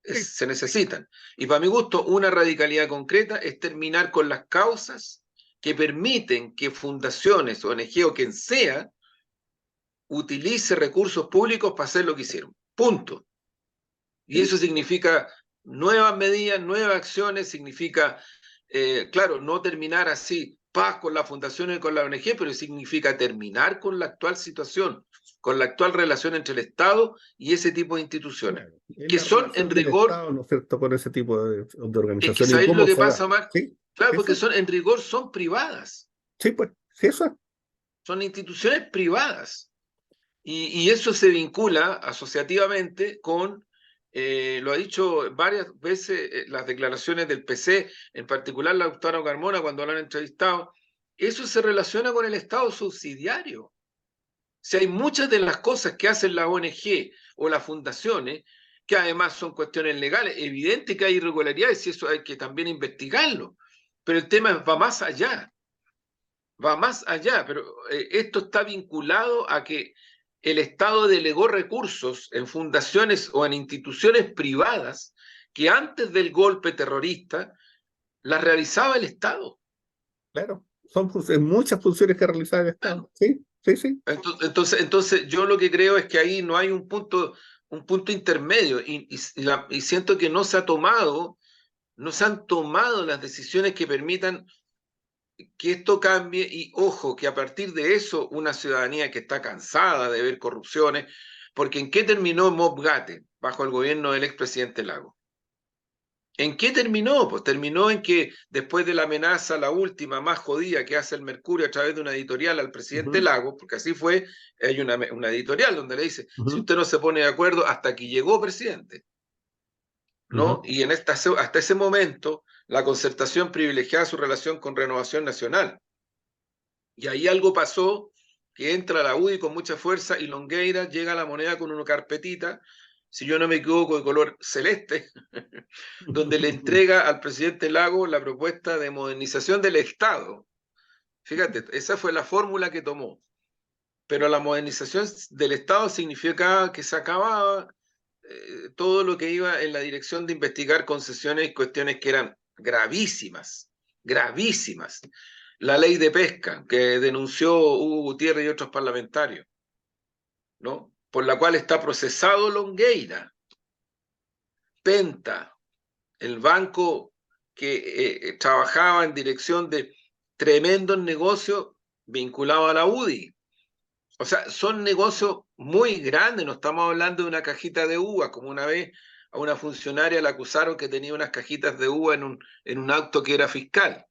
S1: Sí.
S2: Se necesitan. Y para mi gusto, una radicalidad concreta es terminar con las causas que permiten que fundaciones, ONG o quien sea, utilice recursos públicos para hacer lo que hicieron. Punto. Y
S1: Sí,
S2: eso significa nuevas medidas, nuevas acciones, significa, claro, no terminar así, paz con las fundaciones y con la ONG, pero significa terminar con la actual situación, con la actual relación entre el Estado y ese tipo de instituciones,
S1: claro. Es
S2: que
S1: la
S2: son en
S1: relación del
S2: rigor,
S1: Estado, ¿no es cierto?, con ese tipo de
S2: es que
S1: organizaciones y
S2: ¿sabéis lo
S1: cómo
S2: que
S1: se da.
S2: pasa, Marc?
S1: Sí,
S2: Claro, porque
S1: eso.
S2: son en rigor son privadas,
S1: Sí, pues, sí, eso.
S2: son instituciones privadas. Y eso se vincula asociativamente con, lo ha dicho varias veces las declaraciones del PC, en particular la doctora Carmona cuando lo han entrevistado, eso se relaciona con el Estado subsidiario. Si hay muchas de las cosas que hacen las ONG o las fundaciones, que además son cuestiones legales, evidente que hay irregularidades y eso hay que también investigarlo, pero el tema va más allá, pero esto está vinculado a que el Estado delegó recursos en fundaciones o en instituciones privadas que antes del golpe terrorista las realizaba el Estado.
S1: Claro, son muchas funciones que realizar el
S2: Claro.
S1: Estado. Sí, sí, sí.
S2: Entonces, yo lo que creo es que ahí no hay un punto intermedio y siento que no se han tomado las decisiones que permitan que esto cambie y ojo, que a partir de eso una ciudadanía que está cansada de ver corrupciones, porque ¿en qué terminó Mobgate bajo el gobierno del expresidente Lago? ¿En qué terminó? Pues terminó en que después de la amenaza, la última, más jodida que hace el Mercurio a través de una editorial al presidente
S1: Ujú,
S2: Lago, porque así fue, hay una editorial donde le dice, si
S1: ujú,
S2: usted no se pone de acuerdo, hasta aquí llegó presidente, ¿no?
S1: ujú.
S2: Y hasta ese momento, la concertación privilegiaba su relación con Renovación Nacional. Y ahí algo pasó, que entra la UDI con mucha fuerza y Longueira llega a la moneda con una carpetita, si yo no me equivoco, de color celeste, donde le entrega al presidente Lago la propuesta de modernización del Estado. Fíjate, esa fue la fórmula que tomó. Pero la modernización del Estado significaba que se acababa todo lo que iba en la dirección de investigar concesiones y cuestiones que eran gravísimas, gravísimas. La ley de pesca que denunció Hugo Gutiérrez y otros parlamentarios, ¿no? Por la cual está procesado Longueira, Penta, el banco que trabajaba en dirección de tremendos negocios vinculados a la UDI. O sea, son negocios muy grandes, no estamos hablando de una cajita de uva, como una vez a una funcionaria la acusaron que tenía unas cajitas de uva en un acto que era fiscal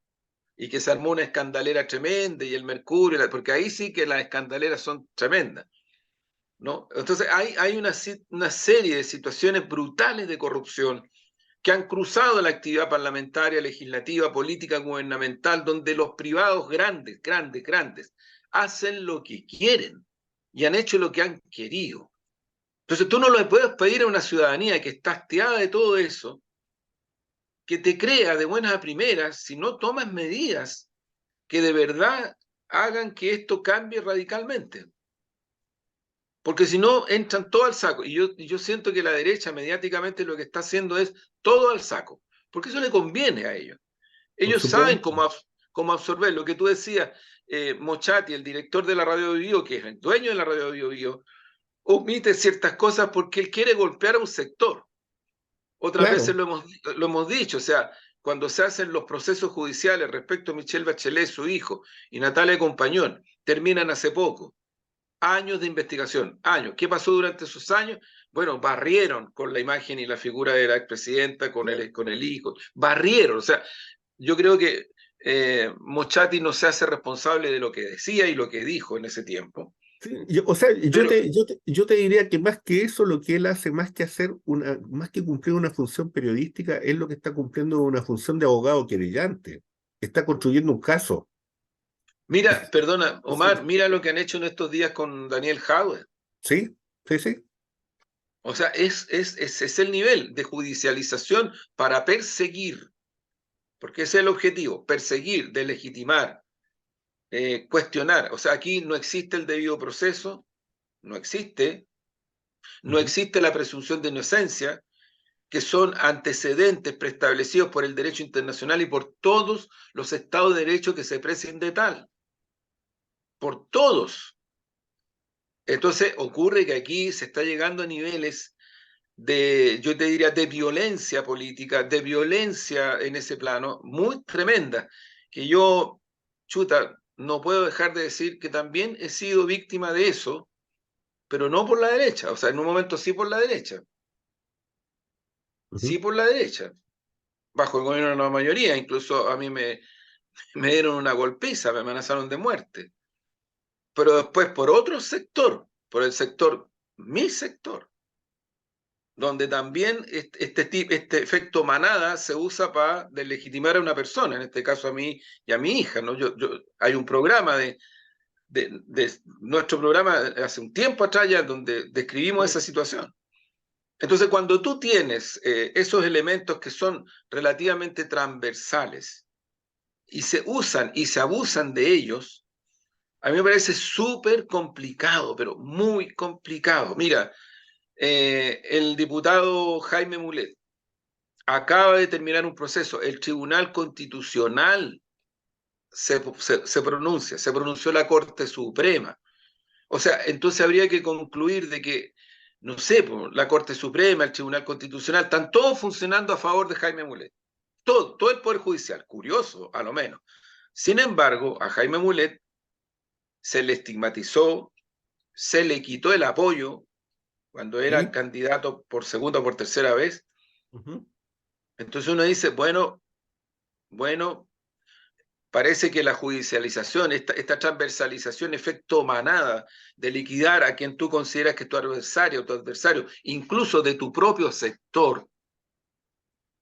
S2: y que se armó una escandalera tremenda y el Mercurio, porque ahí sí que las escandaleras son tremendas, ¿no? Entonces hay una serie de situaciones brutales de corrupción que han cruzado la actividad parlamentaria, legislativa, política, gubernamental, donde los privados grandes, grandes, grandes, hacen lo que quieren y han hecho lo que han querido. Entonces tú no le puedes pedir a una ciudadanía que está hastiada de todo eso, que te crea de buenas a primeras si no tomas medidas que de verdad hagan que esto cambie radicalmente. Porque si no, entran todo al saco. Y yo siento que la derecha mediáticamente lo que está haciendo es todo al saco, porque eso le conviene a ellos.
S1: Por
S2: Ellos saben
S1: supuesto.
S2: cómo absorber lo que tú decías. Mochati, el director de la radio Bio, que es el dueño de la radio Bio, omite ciertas cosas porque él quiere golpear a un sector. Otras veces
S1: Claro,
S2: lo hemos dicho, o sea, cuando se hacen los procesos judiciales respecto a Michelle Bachelet, su hijo, y Natalia Compañón, terminan hace poco. Años de investigación, años. ¿Qué pasó durante esos años? Bueno, barrieron con la imagen y la figura de la expresidenta,
S1: claro.
S2: con el hijo, barrieron. O sea, yo creo que Mochati no se hace responsable de lo que decía y lo que dijo en ese tiempo.
S1: Sí, o sea,
S2: Pero,
S1: yo te diría que más que eso, lo que él hace, más que cumplir una función periodística, es lo que está cumpliendo una función de abogado querellante. Está construyendo un caso.
S2: Mira, perdona, Omar,
S1: Sí,
S2: mira lo que han hecho en estos días con Daniel Jadwe.
S1: sí, sí, sí.
S2: O sea, es el nivel de judicialización para perseguir, porque ese es el objetivo, perseguir, delegitimar, cuestionar. O sea, aquí no existe el debido proceso, no existe, no
S1: Ujú,
S2: existe la presunción de inocencia, que son antecedentes preestablecidos por el derecho internacional y por todos los estados de derecho que se precien de tal, por todos. Entonces ocurre que aquí se está llegando a niveles de, yo te diría, de violencia política, de violencia en ese plano, muy tremenda, que yo, chuta, no puedo dejar de decir que también he sido víctima de eso, pero no por la derecha, o sea, en un momento sí por la derecha, sí
S1: ujú.
S2: por la derecha, bajo el gobierno de la mayoría, incluso a mí me dieron una golpiza, me amenazaron de muerte, pero después por otro sector, por el sector, mi sector, donde también este efecto manada se usa para deslegitimar a una persona, en este caso a mí y a mi hija, ¿no? Hay un programa de nuestro programa hace un tiempo atrás ya donde describimos esa situación. Entonces, cuando tú tienes esos elementos que son relativamente transversales y se usan y se abusan de ellos, a mí me parece súper complicado, pero muy complicado. Mira, el diputado Jaime Mulet acaba de terminar un proceso. El Tribunal Constitucional se pronuncia, se pronunció la Corte Suprema. O sea, entonces habría que concluir de que, no sé, la Corte Suprema, el Tribunal Constitucional, están todos funcionando a favor de Jaime Mulet. Todo el Poder Judicial, curioso, a lo menos. Sin embargo, a Jaime Mulet se le estigmatizó, se le quitó el apoyo cuando era
S1: Sí,
S2: candidato por segunda o por tercera vez.
S1: ujú.
S2: Entonces uno dice, bueno, parece que la judicialización, esta transversalización, efecto manada, de liquidar a quien tú consideras que es tu adversario, incluso de tu propio sector,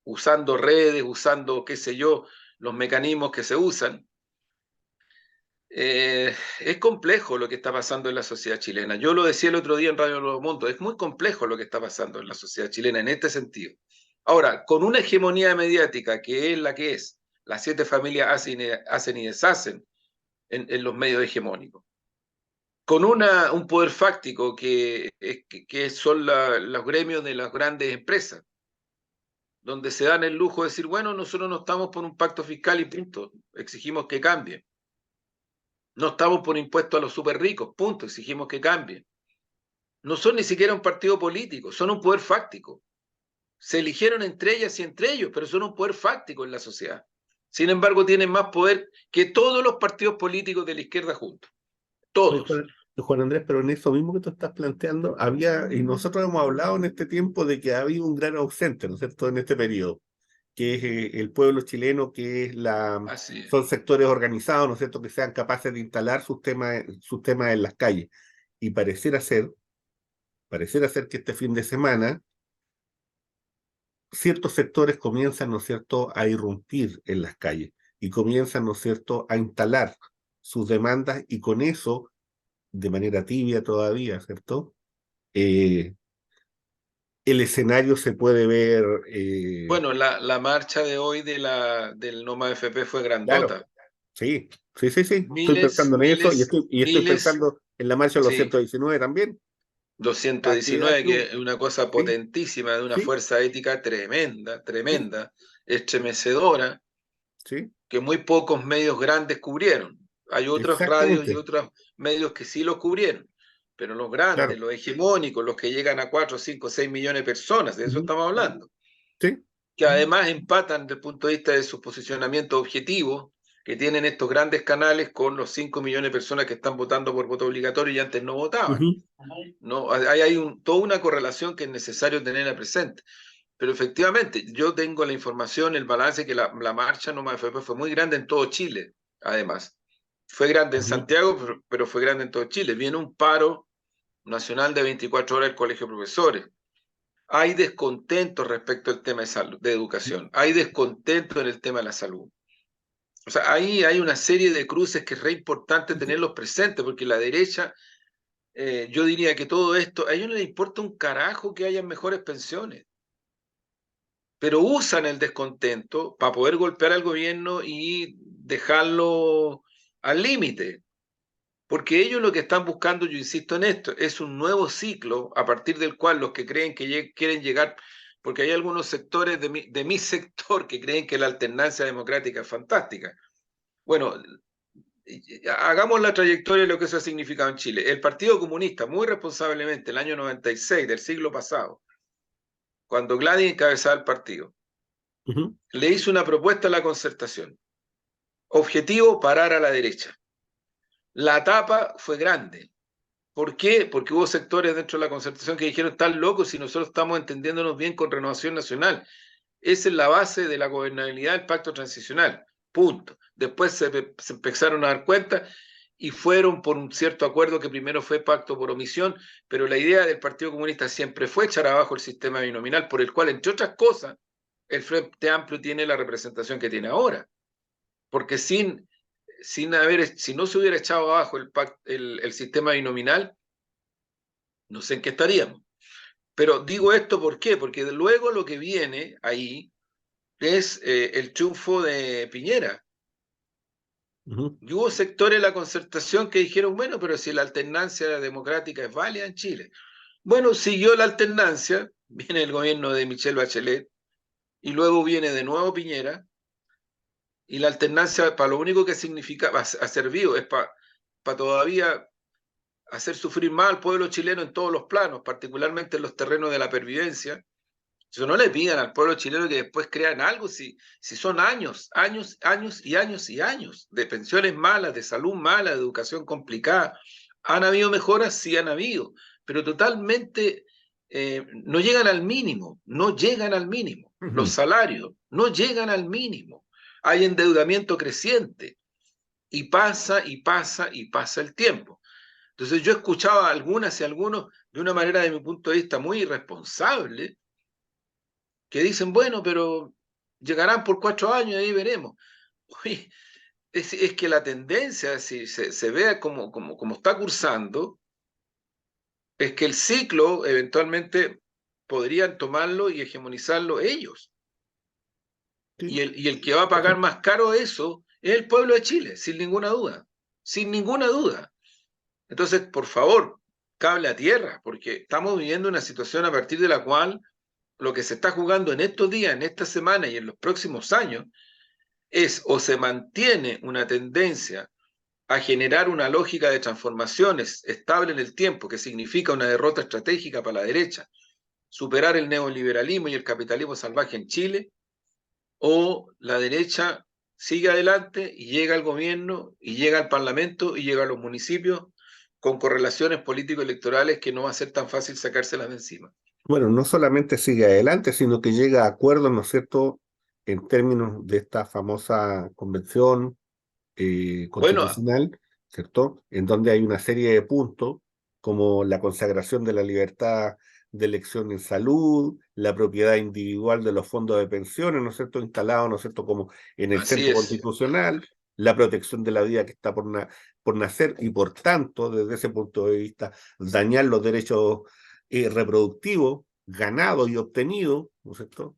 S2: usando redes, usando, qué sé yo, los mecanismos que se usan, es complejo lo que está pasando en la sociedad chilena. Yo lo decía el otro día en Radio Nuevo Mundo, es muy complejo lo que está pasando en la sociedad chilena en este sentido. Ahora, con una hegemonía mediática que es la que es, las siete familias hacen y deshacen en los medios hegemónicos, con un poder fáctico que son los gremios de las grandes empresas, donde se dan el lujo de decir, bueno, nosotros no estamos por un pacto fiscal y punto, exigimos que cambie. No estamos por impuestos a los súper ricos, punto, exigimos que cambien. No son ni siquiera un partido político, son un poder fáctico. Se eligieron entre ellas y entre ellos, pero son un poder fáctico en la sociedad. Sin embargo, tienen más poder que todos los partidos políticos de la izquierda juntos.
S1: Oye,
S2: Todos.
S1: Juan Andrés, pero en eso mismo que tú estás planteando, había, y nosotros hemos hablado en este tiempo de que ha habido un gran ausente, ¿no es cierto?, en este periodo, que es el pueblo chileno, que es
S2: Así es.
S1: son sectores organizados, ¿no es cierto?, que sean capaces de instalar sus temas en las calles. Y pareciera ser que este fin de semana ciertos sectores comienzan, ¿no es cierto?, a irrumpir en las calles y comienzan, ¿no es cierto?, a instalar sus demandas y con eso, de manera tibia todavía, ¿cierto? Eh, el escenario se puede ver,
S2: Bueno, la marcha de hoy del Noma FP fue
S1: claro,
S2: grandota.
S1: sí, sí, sí, sí, estoy
S2: Miles,
S1: pensando en eso
S2: miles,
S1: y estoy
S2: miles,
S1: pensando en la marcha de los
S2: sí,
S1: 119 también, la actividad
S2: 219,
S1: que
S2: que
S1: hubo,
S2: es una cosa
S1: sí,
S2: potentísima, de una
S1: sí,
S2: fuerza ética tremenda,
S1: sí,
S2: tremenda, estremecedora,
S1: sí,
S2: que muy pocos medios grandes cubrieron. Hay otras radios y
S1: exactamente,
S2: otros medios que sí los cubrieron, pero los grandes,
S1: claro,
S2: los hegemónicos, los que llegan a 4, 5, 6 millones de personas, de eso
S1: ujú,
S2: estamos hablando,
S1: sí,
S2: que además empatan desde el punto de vista de su posicionamiento objetivo, que tienen estos grandes canales con los 5 millones de personas que están votando por voto obligatorio y antes no votaban.
S1: ujú,
S2: ¿No? Hay toda una correlación que es necesario tenerla presente. Pero efectivamente, yo tengo la información, el balance, que la marcha no fue muy grande en todo Chile, además. Fue grande en
S1: ujú,
S2: Santiago, pero fue grande en todo Chile. Viene un paro nacional de 24 horas del Colegio de Profesores. Hay descontento respecto al tema de salud, de educación. Hay descontento en el tema de la salud. O sea, ahí hay una serie de cruces que es re importante tenerlos presentes, porque la derecha, yo diría que todo esto, a ellos no les importa un carajo que haya mejores pensiones, pero usan el descontento para poder golpear al gobierno y dejarlo al límite. Porque ellos lo que están buscando, yo insisto en esto, es un nuevo ciclo a partir del cual los que creen que quieren llegar, porque hay algunos sectores de mi sector que creen que la alternancia democrática es fantástica. Bueno, hagamos la trayectoria de lo que eso ha significado en Chile. El Partido Comunista, muy responsablemente, el año 96 del siglo pasado, cuando Gladys encabezaba el partido,
S1: Ujú.
S2: le hizo una propuesta a la concertación. Objetivo, parar a la derecha. La tapa fue grande. ¿Por qué? Porque hubo sectores dentro de la concertación que dijeron, están locos si nosotros estamos entendiéndonos bien con Renovación Nacional. Esa es la base de la gobernabilidad del pacto transicional. Punto. Después se empezaron a dar cuenta y fueron por un cierto acuerdo que primero fue pacto por omisión, pero la idea del Partido Comunista siempre fue echar abajo el sistema binominal, por el cual, entre otras cosas, el Frente Amplio tiene la representación que tiene ahora. Porque si no se hubiera echado abajo el sistema binominal, no sé en qué estaríamos. Pero digo esto ¿por qué? Porque luego lo que viene ahí es el triunfo de Piñera.
S1: Ujú.
S2: Y hubo sectores de la concertación que dijeron, bueno, pero si la alternancia democrática es válida en Chile. Bueno, siguió la alternancia, viene el gobierno de Michelle Bachelet, y luego viene de nuevo Piñera, y la alternancia para lo único que significa, ha servido, es para todavía hacer sufrir más al pueblo chileno en todos los planos, particularmente en los terrenos de la pervivencia. Eso no le pidan al pueblo chileno que después crean algo, si son años, años, años y años y años de pensiones malas, de salud mala, de educación complicada. ¿Han habido mejoras? Sí han habido, pero totalmente no llegan al mínimo, no llegan al mínimo. Los
S1: Ujú.
S2: salarios no llegan al mínimo. Hay endeudamiento creciente y pasa y pasa y pasa el tiempo. Entonces yo escuchaba a algunas y algunos de una manera, de mi punto de vista, muy irresponsable, que dicen, bueno, pero llegarán por 4 años y ahí veremos. Oye, es que la tendencia, si se vea como está cursando, es que el ciclo eventualmente podrían tomarlo y hegemonizarlo ellos.
S1: Sí.
S2: Y el que va a pagar más caro eso es el pueblo de Chile, sin ninguna duda, sin ninguna duda. Entonces, por favor, cable a tierra, porque estamos viviendo una situación a partir de la cual lo que se está jugando en estos días, en esta semana y en los próximos años es o se mantiene una tendencia a generar una lógica de transformaciones estable en el tiempo, que significa una derrota estratégica para la derecha, superar el neoliberalismo y el capitalismo salvaje en Chile, o la derecha sigue adelante y llega al gobierno y llega al parlamento y llega a los municipios con correlaciones político-electorales que no va a ser tan fácil sacárselas de encima.
S1: Bueno, no solamente sigue adelante, sino que llega a acuerdos, ¿no es cierto?, en términos de esta famosa convención
S2: Bueno,
S1: constitucional, ¿cierto?, en donde hay una serie de puntos como la consagración de la libertad de elección en salud, la propiedad individual de los fondos de pensiones, ¿no es cierto?, instalados, ¿no es cierto?, como en el
S2: así
S1: centro
S2: es.
S1: constitucional, la protección de la vida que está por nacer y por tanto, desde ese punto de vista, dañar los derechos reproductivos ganados y obtenidos, ¿no es cierto?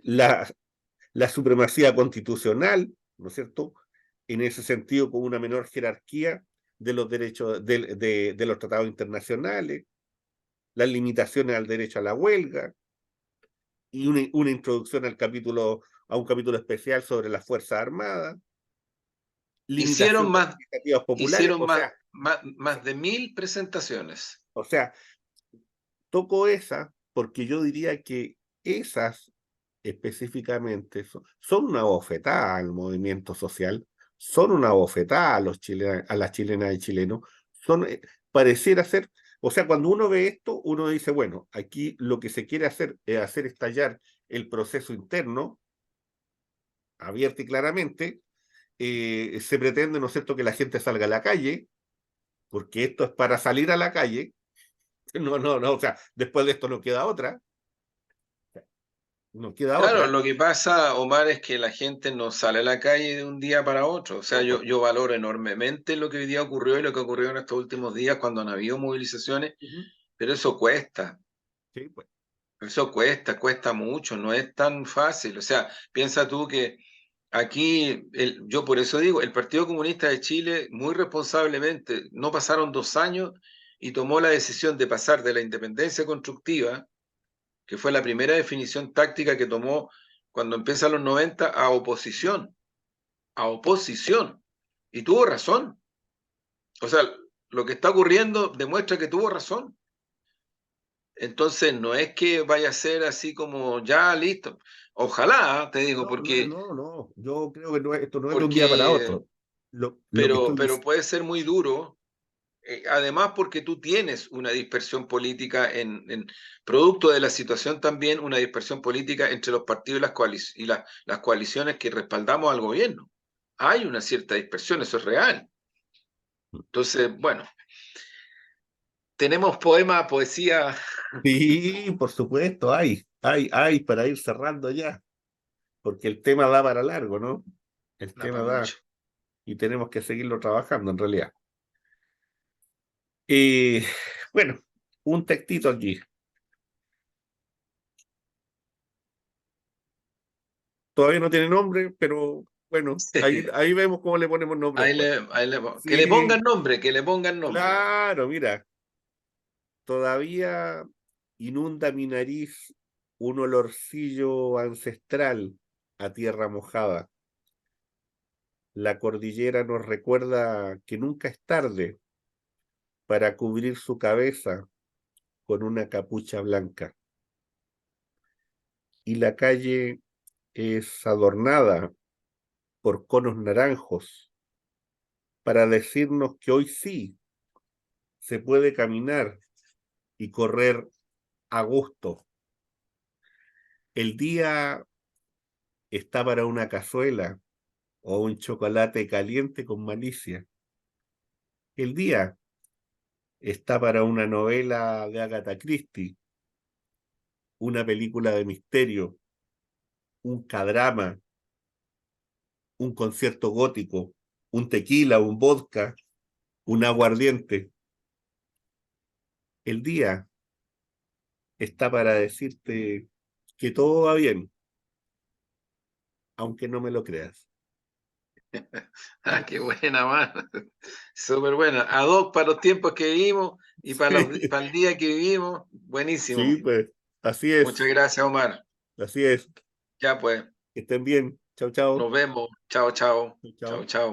S1: La supremacía constitucional, ¿no es cierto? En ese sentido, con una menor jerarquía de los derechos de los tratados internacionales, las limitaciones al derecho a la huelga y una introducción a un capítulo especial sobre las Fuerzas Armadas,
S2: Hicieron
S1: limitación de las
S2: más,
S1: iniciativas populares,
S2: hicieron más de 1000 presentaciones.
S1: o sea, toco esa porque yo diría que esas específicamente son una bofetada al movimiento social, son una bofetada a los chilenos, a las chilenas y chilenos, son, pareciera ser, o sea, cuando uno ve esto, uno dice, bueno, aquí lo que se quiere hacer es hacer estallar el proceso interno, abierto y claramente, se pretende, ¿no es cierto?, que la gente salga a la calle, porque esto es para salir a la calle, no, o sea, después de esto no queda otra, no queda
S2: Claro,
S1: otra.
S2: lo que pasa, Omar, es que la gente no sale a la calle de un día para otro. O sea,
S1: No,
S2: yo,
S1: pues.
S2: yo valoro enormemente lo que hoy día ocurrió y lo que ocurrió en estos últimos días cuando han habido movilizaciones,
S1: Ujú.
S2: pero
S1: Sí, pues.
S2: eso cuesta mucho, no es tan fácil. O sea, piensa tú que aquí, yo por eso digo, el Partido Comunista de Chile, muy responsablemente, no pasaron 2 años y tomó la decisión de pasar de la independencia constructiva, que fue la primera definición táctica que tomó cuando empieza los 90, a oposición. Y tuvo razón. O sea, lo que está ocurriendo demuestra que tuvo razón. Entonces, no es que vaya a ser así como ya listo. Ojalá, te digo,
S1: No, no, no, no. Yo creo que esto no es de un día para
S2: porque,
S1: otro. Lo que
S2: pero,
S1: estoy
S2: pero
S1: diciendo.
S2: puede ser muy duro. Además, porque tú tienes una dispersión política producto de la situación también, una dispersión política entre los partidos y las coaliciones que respaldamos al gobierno. Hay una cierta dispersión, eso es real. Entonces, bueno, tenemos poema, poesía,
S1: Sí, por supuesto, hay para ir cerrando ya, porque el tema da para largo, ¿no? El
S2: da
S1: tema
S2: para
S1: da
S2: mucho.
S1: y tenemos que seguirlo trabajando en realidad. Y bueno, un textito aquí. Todavía no tiene nombre, pero bueno, ahí vemos cómo le ponemos nombre después.
S2: Que le
S1: Sí,
S2: pongan nombre, que le pongan nombre.
S1: claro, mira, todavía inunda mi nariz un olorcillo ancestral a tierra mojada. La cordillera nos recuerda que nunca es tarde para cubrir su cabeza con una capucha blanca. Y la calle es adornada por conos naranjos para decirnos que hoy sí se puede caminar y correr a gusto. El día está para una cazuela o un chocolate caliente con malicia. El día está para una novela de Agatha Christie, una película de misterio, un cadrama, un concierto gótico, un tequila, un vodka, un aguardiente. El día está para decirte que todo va bien, aunque no me lo creas.
S2: Ah, qué buena, man. Súper buena. Ad hoc para los tiempos que vivimos y
S1: Sí,
S2: para el día que vivimos.
S1: sí,
S2: Buenísimo.
S1: pues, así
S2: Muchas
S1: es,
S2: gracias, Omar.
S1: así es.
S2: Ya pues,
S1: Que estén bien. Chao, chao.
S2: nos vemos. Chao, chao.
S1: Chao,
S2: Chao,
S1: chao.
S2: chao.